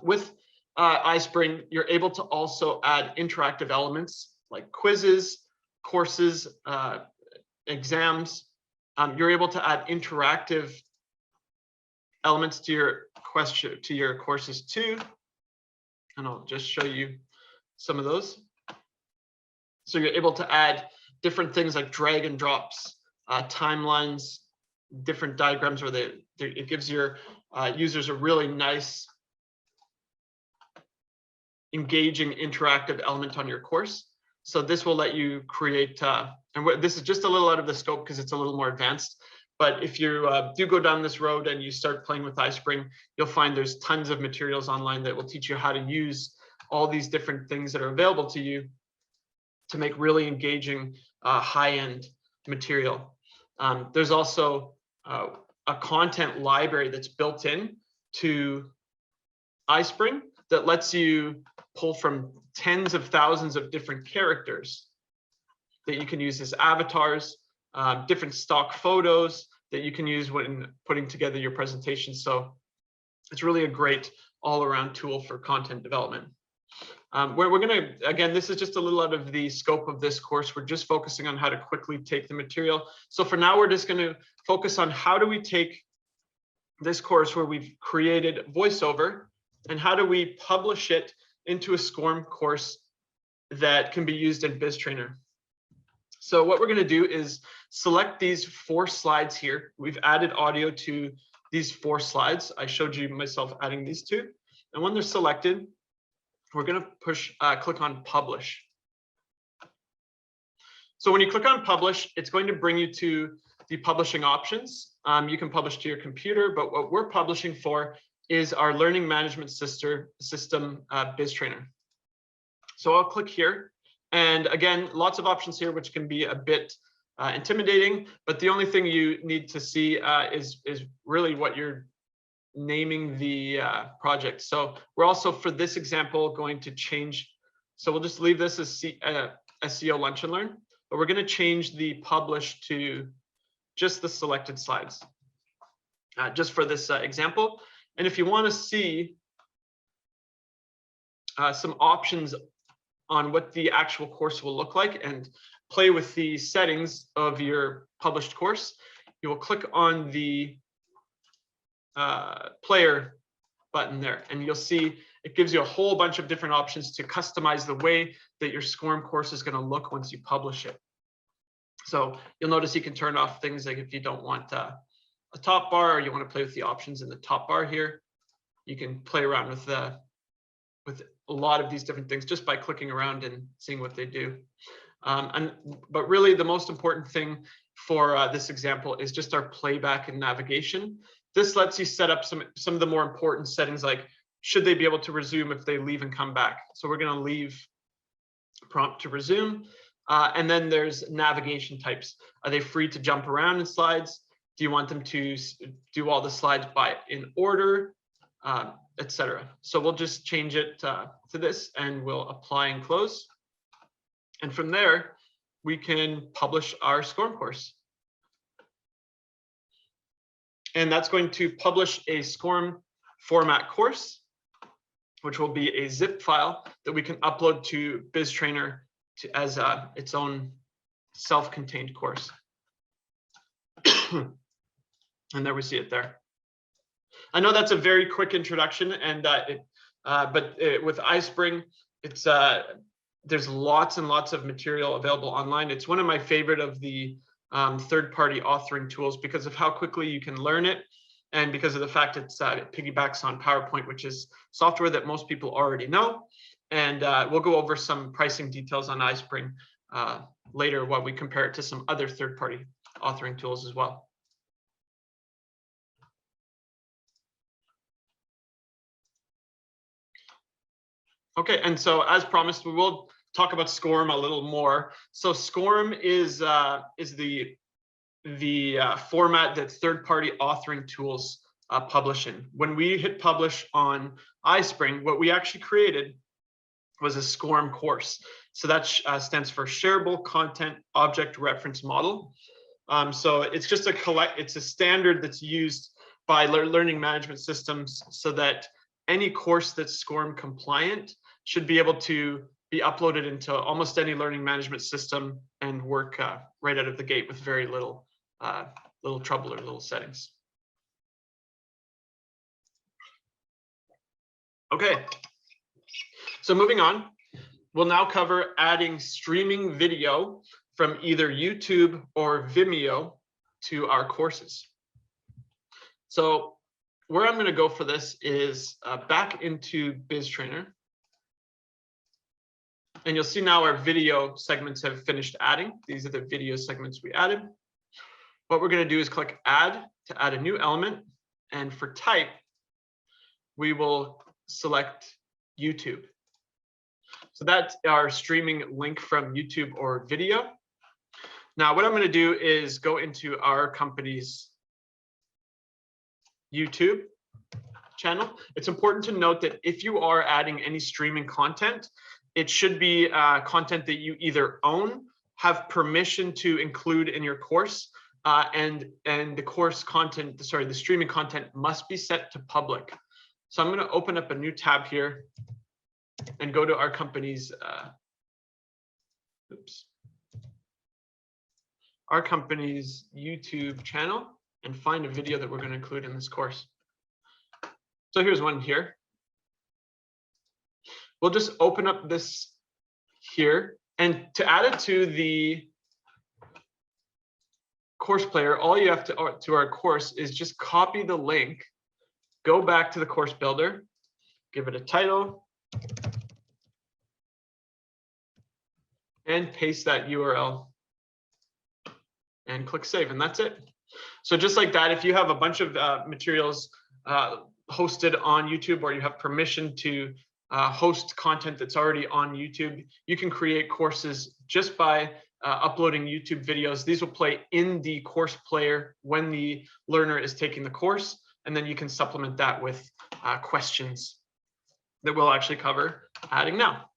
With iSpring, you're able to also add interactive elements like quizzes, courses, exams. You're able to add interactive elements to your courses too. And I'll just show you some of those. So you're able to add different things like drag and drops, timelines, different diagrams where it gives your users a really nice, engaging, interactive element on your course. So this will let you create, and this is just a little out of the scope because it's a little more advanced. But if you do go down this road and you start playing with iSpring, you'll find there's tons of materials online that will teach you how to use all these different things that are available to you to make really engaging, high-end material. There's also a content library that's built in to iSpring that lets you pull from tens of thousands of different characters that you can use as avatars, different stock photos that you can use when putting together your presentation. So it's really a great all-around tool for content development. We're going to, again, this is just a little out of the scope of this course. We're just focusing on how to quickly take the material. So for now, we're just going to focus on how do we take this course where we've created VoiceOver and how do we publish it into a SCORM course that can be used in BizTrainer. So what we're going to do is select these 4 slides here. We've added audio to these 4 slides. I showed you myself adding these 2. And when they're selected, we're going to click on Publish. So when you click on Publish, it's going to bring you to the publishing options. You can publish to your computer, but what we're publishing for is our learning management system, BizTrainer. So I'll click here. And again, lots of options here, which can be a bit intimidating, but the only thing you need to see is really what you're naming the project. So we're also, for this example, going to change. So we'll just leave this as SEO Lunch and Learn, but we're going to change the publish to just the selected slides, just for this example. And if you want to see some options on what the actual course will look like and play with the settings of your published course, you will click on the player button there, and you'll see it gives you a whole bunch of different options to customize the way that your SCORM course is going to look once you publish it. So you'll notice you can turn off things like if you don't want a top bar, or you want to play with the options in the top bar here. You can play around with a lot of these different things just by clicking around and seeing what they do. But really the most important thing for this example is just our playback and navigation. This lets you set up some of the more important settings, like should they be able to resume if they leave and come back. So we're going to leave prompt to resume. And then there's navigation types. Are they free to jump around in slides? Do you want them to do all the slides in order, etc. So we'll just change it to this, and we'll apply and close. And from there, we can publish our SCORM course. And that's going to publish a SCORM format course, which will be a zip file that we can upload to BizTrainer as its own self-contained course. And there we see it there. I know that's a very quick introduction, and with iSpring, it's there's lots and lots of material available online. It's one of my favorite of the third-party authoring tools because of how quickly you can learn it, and because of the fact it piggybacks on PowerPoint, which is software that most people already know. And we'll go over some pricing details on iSpring later while we compare it to some other third-party authoring tools as well. Okay, and so as promised, we will talk about SCORM a little more. So SCORM is the format that third-party authoring tools publish in. When we hit publish on iSpring, what we actually created was a SCORM course. So that stands for Shareable Content Object Reference Model. So it's just it's a standard that's used by learning management systems so that any course that's SCORM compliant should be able to be uploaded into almost any learning management system and work right out of the gate with very little trouble or little settings. Okay, so moving on, we'll now cover adding streaming video from either YouTube or Vimeo to our courses. So where I'm going to go for this is back into BizTrainer. And you'll see now our video segments have finished adding. These are the video segments we added. What we're going to do is click Add to add a new element. And for type, we will select YouTube. So that's our streaming link from YouTube or video. Now, what I'm going to do is go into our company's YouTube channel. It's important to note that if you are adding any streaming content, it should be content that you either own, have permission to include in your course, and the course content, the streaming content must be set to public. So I'm going to open up a new tab here and go to our company's YouTube channel and find a video that we're going to include in this course. So here's one here. We'll just open up this here, and to add it to the course player, all you have to our course is just copy the link, go back to the course builder, give it a title, and paste that URL and click save, and that's it. So just like that, if you have a bunch of materials hosted on YouTube, or you have permission to host content that's already on YouTube, you can create courses just by uploading YouTube videos. These will play in the course player when the learner is taking the course, and then you can supplement that with questions that we'll actually cover adding now.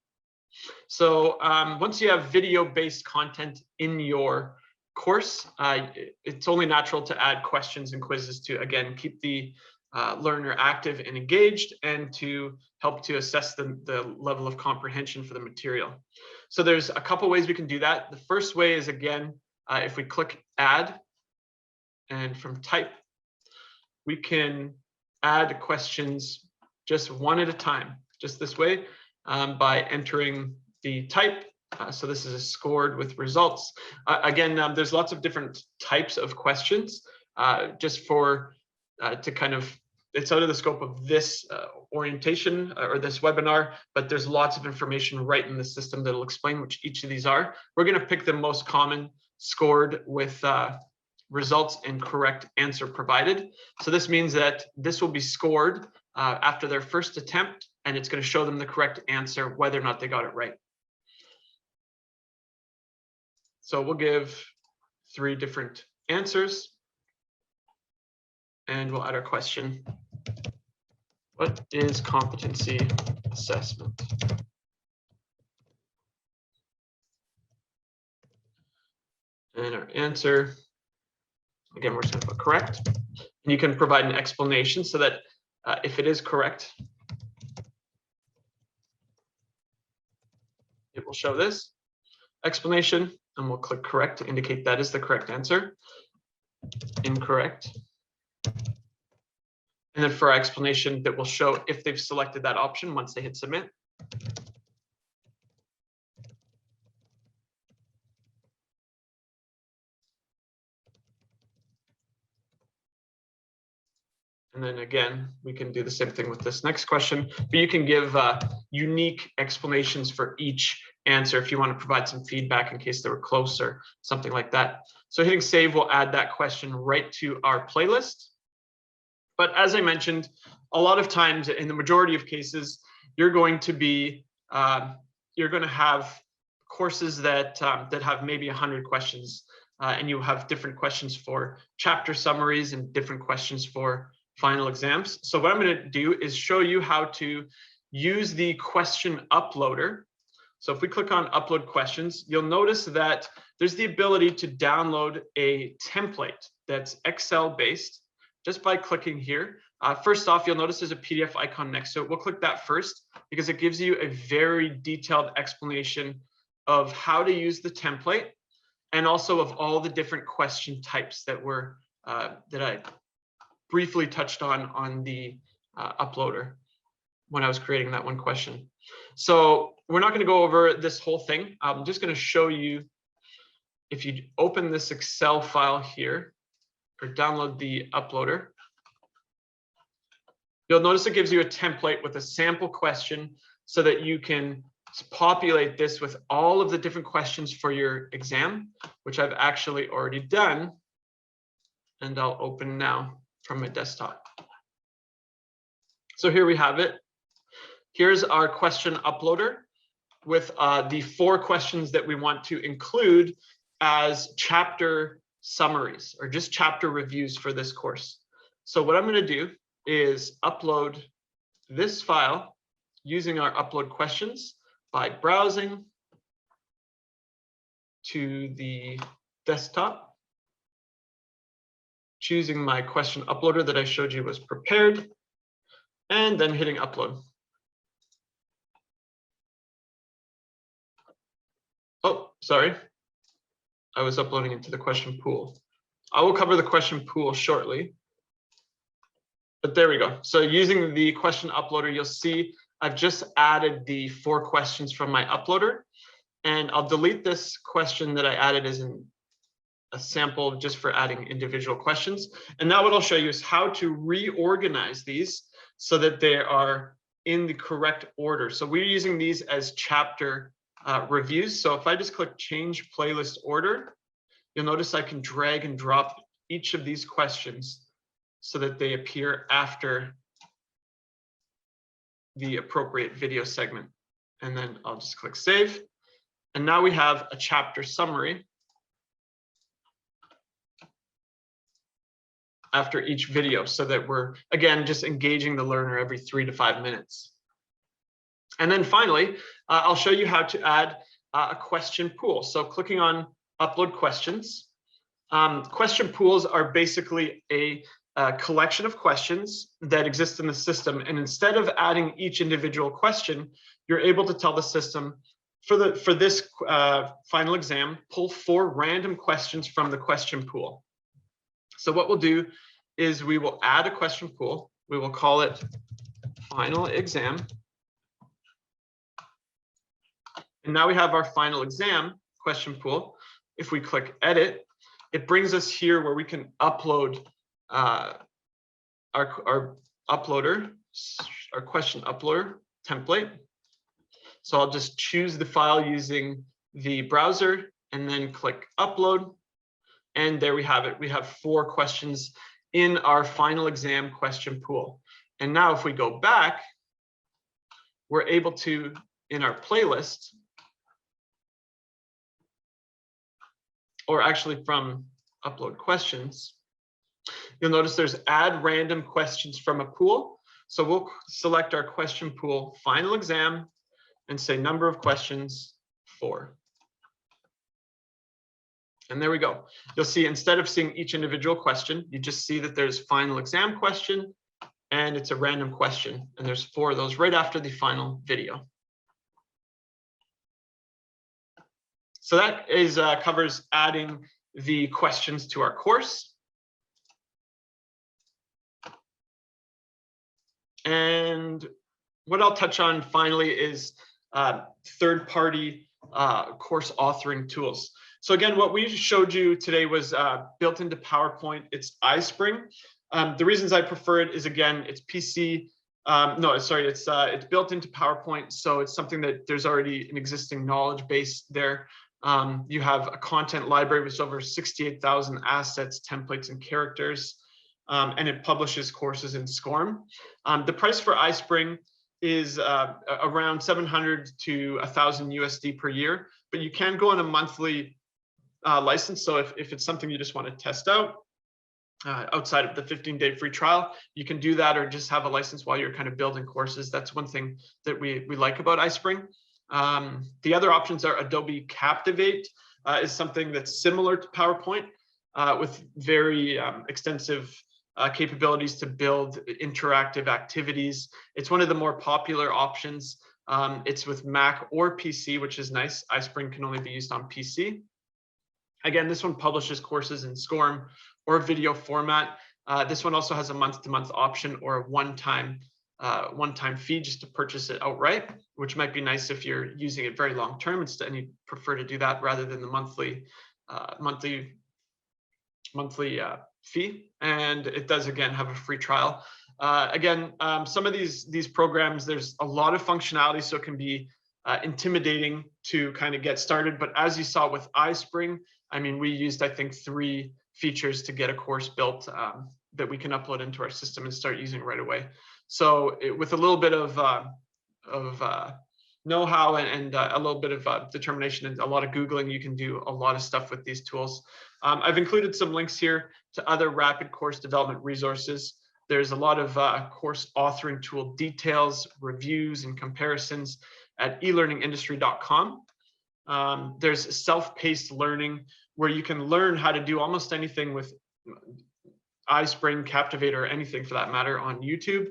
So once you have video-based content in your course, it's only natural to add questions and quizzes to, again, keep the learner active and engaged, and to help to assess the level of comprehension for the material. So there's a couple ways we can do that. The first way is, again, if we click Add, and from Type, we can add questions just one at a time, just this way, by entering the type. So this is scored with results. Again, there's lots of different types of questions, just for to kind of, it's out of the scope of this orientation or this webinar, but there's lots of information right in the system that'll explain which each of these are. We're going to pick the most common, scored with results and correct answer provided. So this means that this will be scored after their first attempt, and it's going to show them the correct answer, whether or not they got it right. So we'll give 3 different answers, and we'll add our question. What is competency assessment? And our answer, again, we're just going to put correct. And you can provide an explanation so that if it is correct, it will show this explanation, and we'll click correct to indicate that is the correct answer. Incorrect. And then for our explanation, that will show if they've selected that option once they hit submit. And then again, we can do the same thing with this next question, but you can give unique explanations for each answer if you want to provide some feedback in case they were close or something like that. So hitting save will add that question right to our playlist. But as I mentioned, a lot of times in the majority of cases, you're going to have courses that have maybe 100 questions, and you have different questions for chapter summaries and different questions for final exams. So what I'm going to do is show you how to use the question uploader. So if we click on upload questions, you'll notice that there's the ability to download a template that's Excel based just by clicking here. First off, you'll notice there's a PDF icon next to it. We'll click that first because it gives you a very detailed explanation of how to use the template and also of all the different question types that I briefly touched on the uploader when I was creating that one question. So we're not going to go over this whole thing. I'm just going to show you, if you open this Excel file here or download the uploader, you'll notice it gives you a template with a sample question so that you can populate this with all of the different questions for your exam, which I've actually already done. And I'll open now from my desktop. So here we have it. Here's our question uploader with the 4 questions that we want to include as chapter summaries or just chapter reviews for this course. So what I'm going to do is upload this file using our upload questions by browsing to the desktop, choosing my question uploader that I showed you was prepared, and then hitting upload. Oh, sorry. I was uploading into the question pool. I will cover the question pool shortly. But there we go. So using the question uploader, you'll see I've just added the 4 questions from my uploader. And I'll delete this question that I added as a sample just for adding individual questions. And now what I'll show you is how to reorganize these so that they are in the correct order. So we're using these as chapter reviews. So if I just click change playlist order, you'll notice I can drag and drop each of these questions so that they appear after the appropriate video segment. And then I'll just click save. And now we have a chapter summary after each video so that we're, again, just engaging the learner every 3 to 5 minutes. And then finally, I'll show you how to add a question pool. So clicking on upload questions. Question pools are basically a collection of questions that exist in the system. And instead of adding each individual question, you're able to tell the system for this final exam, pull 4 random questions from the question pool. So what we'll do is we will add a question pool. We will call it final exam. And now we have our final exam question pool. If we click edit, it brings us here where we can upload our uploader, our question uploader template. So I'll just choose the file using the browser and then click upload. And there we have it. We have 4 questions in our final exam question pool. And now if we go back, we're able to, in our playlist, or actually from upload questions, you'll notice there's add random questions from a pool. So we'll select our question pool final exam and say number of questions 4. And there we go. You'll see instead of seeing each individual question, you just see that there's final exam question and it's a random question. And there's 4 of those right after the final video. So that is covers adding the questions to our course. And what I'll touch on finally is third-party course authoring tools. So again, what we showed you today was built into PowerPoint. It's iSpring. The reasons I prefer it is, again, it's PC No, sorry, it's built into PowerPoint, so it's something that there's already an existing knowledge base there. You have a content library with over 68,000 assets, templates, and characters, and it publishes courses in SCORM. The price for iSpring is around 700 to 1,000 USD per year, but you can go on a monthly license. So if it's something you just want to test out outside of the 15-day free trial, you can do that, or just have a license while you're kind of building courses. That's one thing that we like about iSpring. The other options are Adobe Captivate, is something that's similar to PowerPoint, with very extensive capabilities to build interactive activities. It's one of the more popular options. It's with Mac or PC, which is nice. iSpring can only be used on PC. Again, this one publishes courses in SCORM or video format. This one also has a month-to-month option or a one-time fee just to purchase it outright, which might be nice if you're using it very long term instead, and you prefer to do that rather than the monthly fee. And it does again have a free trial. Again, some of these programs, there's a lot of functionality, so it can be intimidating to kind of get started. But as you saw with iSpring, I mean, we used, I think, 3 features to get a course built that we can upload into our system and start using right away. So with a little bit of know-how and a little bit of determination and a lot of Googling, you can do a lot of stuff with these tools. I've included some links here to other rapid course development resources. There's a lot of course authoring tool details, reviews, and comparisons at elearningindustry.com. There's self-paced learning, where you can learn how to do almost anything with iSpring, Captivate, or anything for that matter on YouTube.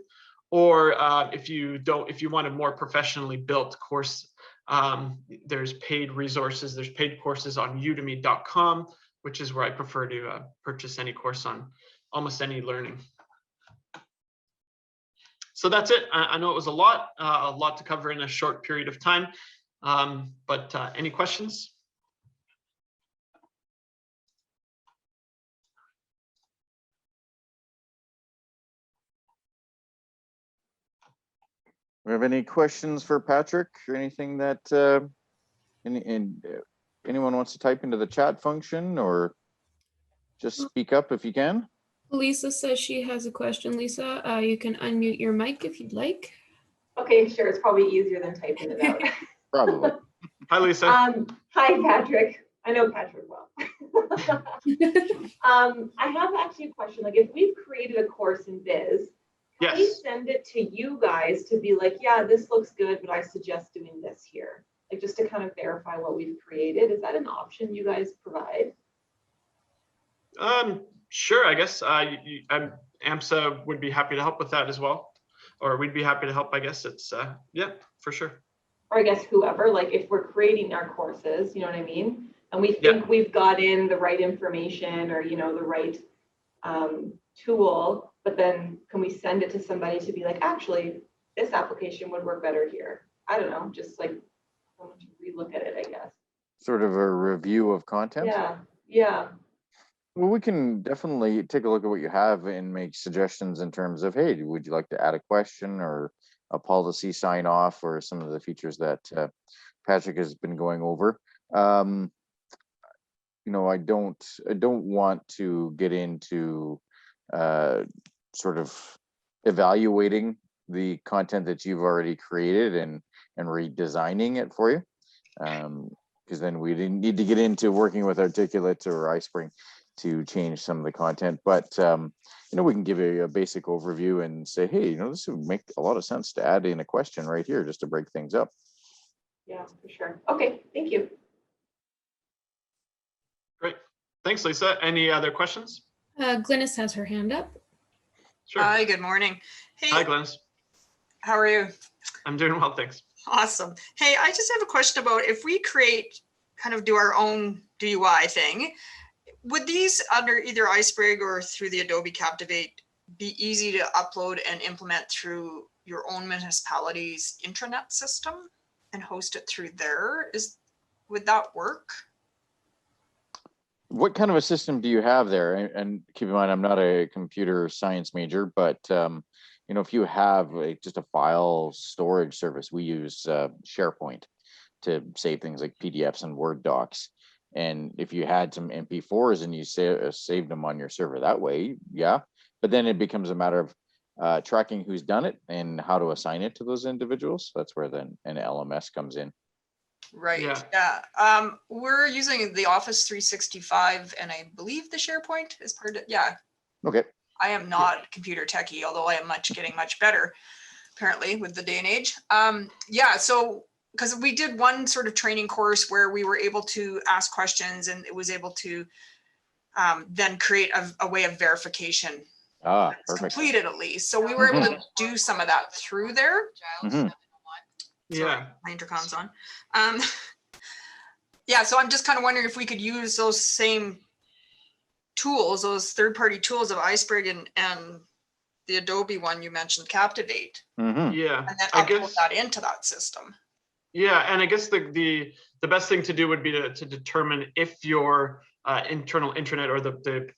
Or if you want a more professionally built course, there's paid resources. There's paid courses on udemy.com, which is where I prefer to purchase any course on almost any learning. So that's it. I know it was a lot to cover in a short period of time, but any questions? We have any questions for Patrick, or anything that anyone wants to type into the chat function, or just speak up if you can? Lisa says she has a question. Lisa, you can unmute your mic if you'd like. Okay, sure. It's probably easier than typing it out. Probably. Hi, Lisa. Hi, Patrick. I know Patrick well. I have actually a question. Like, if we've created a course in Viz, can we send it to you guys to be like, yeah, this looks good, but I suggest doing this here? Like, just to kind of verify what we've created. Is that an option you guys provide? Sure, I guess AMSA would be happy to help with that as well, or we'd be happy to help. I guess it's yeah, for sure. Or I guess whoever, like if we're creating our courses, you know what I mean, and we think we've got in the right information, or the right tool, but then can we send it to somebody to be like, actually, this application would work better here? I don't know, just like someone to relook at it, I guess. Sort of a review of content. Yeah. Well, we can definitely take a look at what you have and make suggestions in terms of, hey, would you like to add a question or a policy sign off, or some of the features that Patrick has been going over. I don't want to get into sort of evaluating the content that you've already created and redesigning it for you, because then we didn't need to get into working with Articulate or iSpring to change some of the content. But we can give a basic overview and say, hey, this would make a lot of sense to add in a question right here just to break things up. Yeah, for sure. Okay, thank you. Great. Thanks, Lisa. Any other questions? Glynis has her hand up. Sure. Hi, good morning. Hey, Hi, Glennis. how are you? I'm doing well, thanks. Awesome. Hey, I just have a question about if we do our own DUI thing, would these under either iSpring or through the Adobe Captivate be easy to upload and implement through your own municipality's intranet system and host it through there? Would that work? What kind of a system do you have there? And keep in mind, I'm not a computer science major, but if you have just a file storage service, we use SharePoint to save things like PDFs and Word docs. And if you had some MP4s and you saved them on your server that way, yeah. But then it becomes a matter of tracking who's done it and how to assign it to those individuals. That's where then an LMS comes in. Right. Yeah. We're using the Office 365 and I believe the SharePoint is part of it. Yeah. Okay. I am not a computer techie, although I am getting much better, apparently, with the day and age. Yeah, so because we did one sort of training course where we were able to ask questions and it was able to then create a way of verification. Perfect. Completed at least. So we were able to do some of that through there. Mm-hmm. Sorry, my intercom's on. Yeah, so I'm just kind of wondering if we could use those same tools, those third-party tools of Iceberg and the Adobe one you mentioned, Captivate. Mm-hmm. Yeah, and then upload that into that system. Yeah, and I guess the best thing to do would be to determine if your internal intranet or the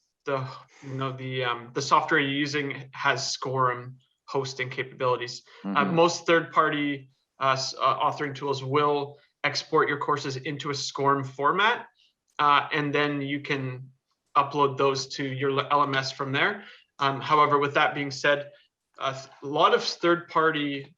software you're using has SCORM hosting capabilities. Mm-hmm. Most third-party authoring tools will export your courses into a SCORM format, and then you can upload those to your LMS from there. However, with that being said, a lot of third-party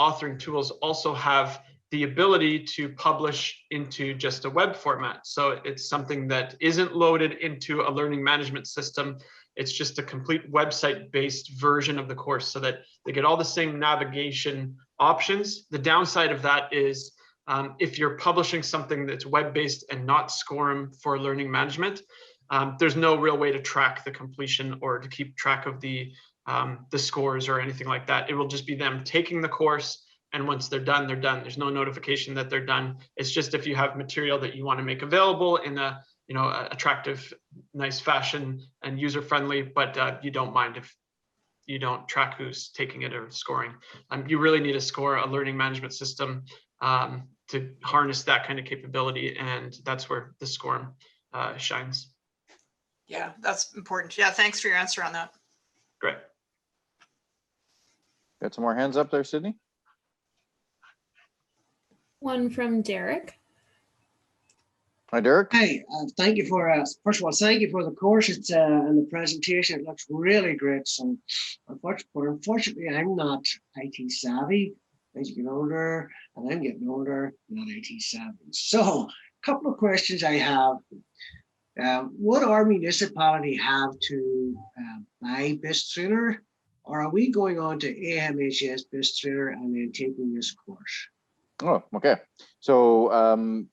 authoring tools also have the ability to publish into just a web format. So it's something that isn't loaded into a learning management system. It's just a complete website-based version of the course so that they get all the same navigation options. The downside of that is if you're publishing something that's web-based and not SCORM for learning management, there's no real way to track the completion or to keep track of the scores or anything like that. It will just be them taking the course, and once they're done, they're done. There's no notification that they're done. It's just if you have material that you want to make available in a attractive, nice fashion and user-friendly, but you don't mind if you don't track who's taking it or scoring. You really need to score a learning management system to harness that kind of capability, and that's where the SCORM shines. Yeah, that's important. Yeah, thanks for your answer on that. Great. Got some more hands up there, Sydney? One from Derek. Hi, Derek. Hi, thank you for, first of all, thank you for the course and the presentation. It looks really great. So, unfortunately, I'm not IT savvy. As you get older, and I'm getting older, not IT savvy. So, a couple of questions I have. Would our municipality have to buy BizTrainer, or are we going on to AMHS BizTrainer and then taking this course? Oh, okay. So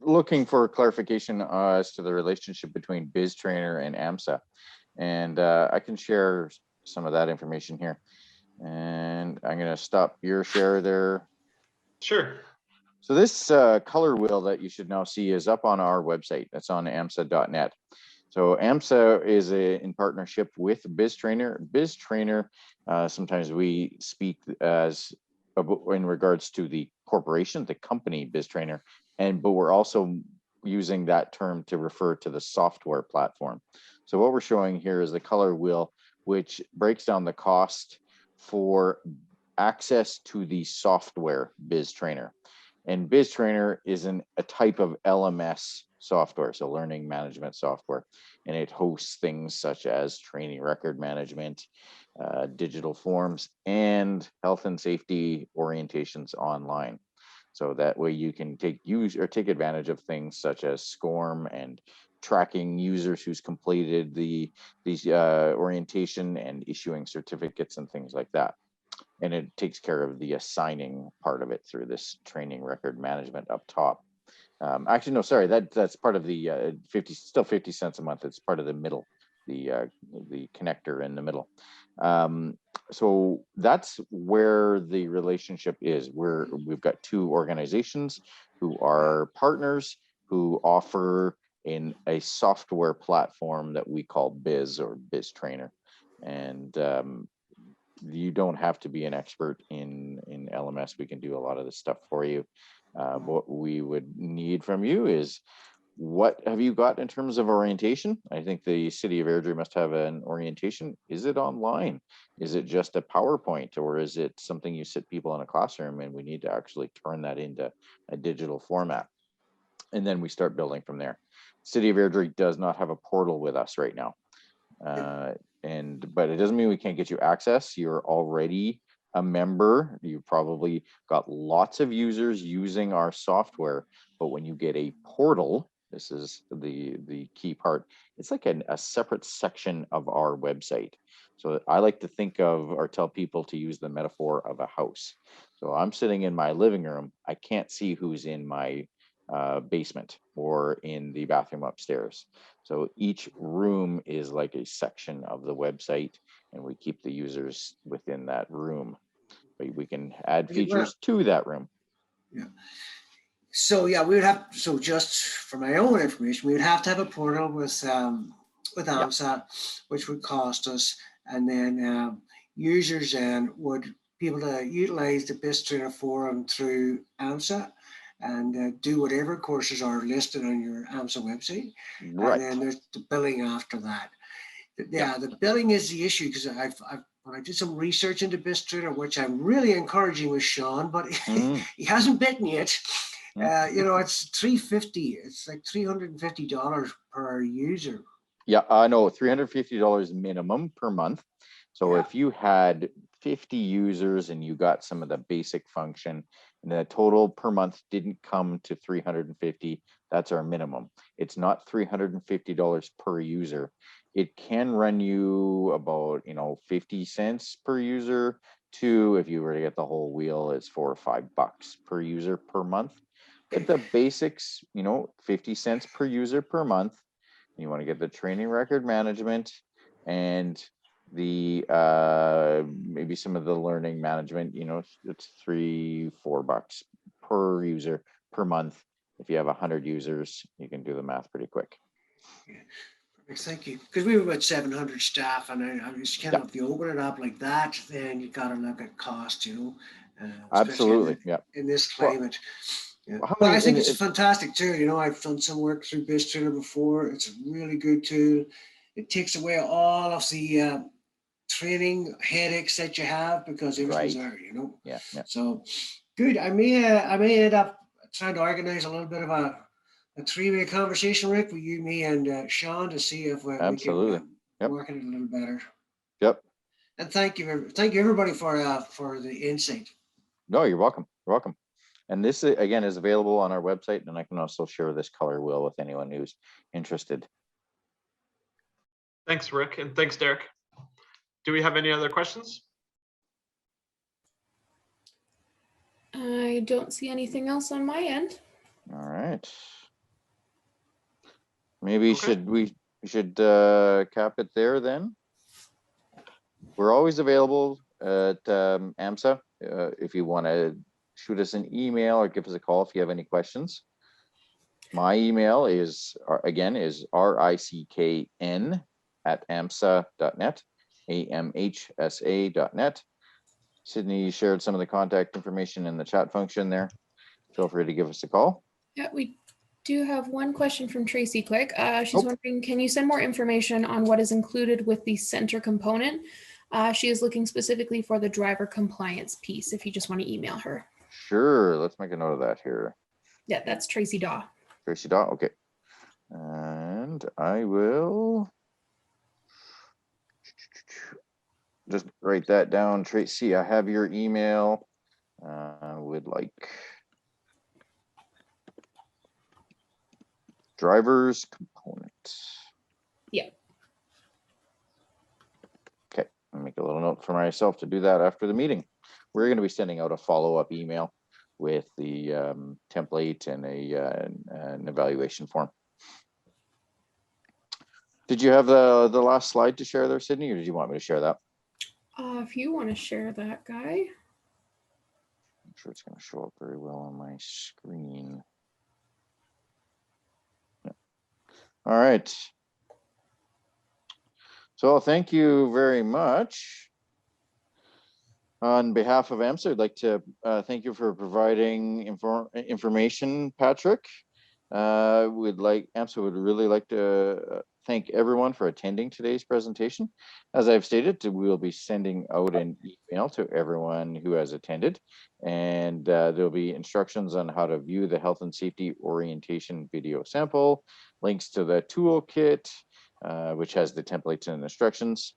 looking for clarification as to the relationship between BizTrainer and AMSA. And I can share some of that information here. And I'm going to stop your share there. Sure. So this color wheel that you should now see is up on our website. That's on amsa.net. So AMSA is in partnership with BizTrainer. BizTrainer, sometimes we speak as in regards to the corporation, the company BizTrainer, but we're also using that term to refer to the software platform. So what we're showing here is the color wheel, which breaks down the cost for access to the software BizTrainer. And BizTrainer is a type of LMS software, so learning management software, and it hosts things such as training record management, digital forms, and health and safety orientations online. So that way you can take advantage of things such as SCORM and tracking users who's completed these orientation and issuing certificates and things like that. And it takes care of the assigning part of it through this training record management up top. Actually, no, sorry, that's part of the 50 cents a month. It's part of the middle, the connector in the middle. So that's where the relationship is. We've got two organizations who are partners who offer in a software platform that we call Biz or BizTrainer. And you don't have to be an expert in LMS. We can do a lot of this stuff for you. What we would need from you is what have you got in terms of orientation? I think the City of Airdrie must have an orientation. Is it online? Is it just a PowerPoint, or is it something you sit people in a classroom and we need to actually turn that into a digital format? And then we start building from there. City of Airdrie does not have a portal with us right now. But it doesn't mean we can't get you access. You're already a member. You've probably got lots of users using our software, but when you get a portal, this is the key part. It's like a separate section of our website. So I like to think of or tell people to use the metaphor of a house. So I'm sitting in my living room. I can't see who's in my basement or in the bathroom upstairs. So each room is like a section of the website, and we keep the users within that room. But we can add features to that room. Yeah. So yeah, we would have, so just for my own information, we would have to have a portal with AMSA, which would cost us, and then users then would be able to utilize the BIS Trainer forum through AMSA and do whatever courses are listed on your AMSA website. Right. And then there's the billing after that. Yeah, the billing is the issue, because when I did some research into BIS Trainer, which I'm really encouraging with Sean, but he hasn't bitten yet. It's $350. It's like $350 per user. Yeah, I know, $350 minimum per month. So if you had 50 users and you got some of the basic function, and the total per month didn't come to 350, that's our minimum. It's not $350 per user. It can run you about 50 cents per user, to, if you were to get the whole wheel, it's $4 or $5 per user per month. But the basics, 50 cents per user per month. You want to get the training record management and the maybe some of the learning management, it's $3-4 per user per month. If you have 100 users, you can do the math pretty quick. Yeah. Thank you. Because we have about 700 staff, and I just kind of, if you open it up like that, then you got to look at cost, Absolutely. In this climate. Well, yeah. But I think it's a fantastic tool. I've done some work through BIS Trainer before. It's a really good tool. It takes away all of the training headaches that you have, because everything's there, Yeah. So good. I may end up trying to organize a little bit of a three-way conversation, Rick, with you, me, and Sean, to see if we can work it a little better. Yep. And thank you everybody for the insight. No, you're welcome. You're welcome. And this again is available on our website, and I can also share this color wheel with anyone who's interested. Thanks, Rick, and thanks, Derek. Do we have any other questions? I don't see anything else on my end. All right. Maybe we should cap it there then. We're always available at AMSA if you want to shoot us an email or give us a call if you have any questions. My email is rickn@amsa.net, amhsa.net. Sydney shared some of the contact information in the chat function there. Feel free to give us a call. Yeah, we do have one question from Tracy quick. She's wondering, can you send more information on what is included with the center component? She is looking specifically for the driver compliance piece, if you just want to email her. Sure, let's make a note of that here. Yeah, that's Tracy Daw. Tracy Daw, okay. And I will just write that down. Tracy, I have your email. I would like drivers component. Yeah. Okay, I'll make a little note for myself to do that after the meeting. We're going to be sending out a follow-up email with the template and an evaluation form. Did you have the last slide to share there, Sydney, or did you want me to share that? If you want to share that, Guy. I'm sure it's going to show up very well on my screen. Yeah. All right. So thank you very much. On behalf of AMSA, I'd like to thank you for providing information, Patrick. AMSA would really like to thank everyone for attending today's presentation. As I've stated, we will be sending out an email to everyone who has attended, and there'll be instructions on how to view the health and safety orientation video sample, links to the toolkit, which has the templates and instructions,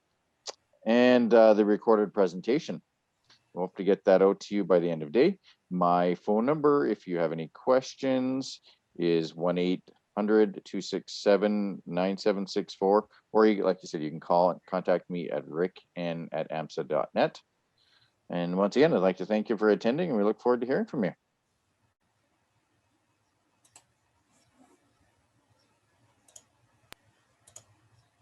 and the recorded presentation. We'll hope to get that out to you by the end of the day. My phone number, if you have any questions, is 1-800-267-9764, or like you said, you can call and contact me at rick@amsa.net. And once again, I'd like to thank you for attending, and we look forward to hearing from you.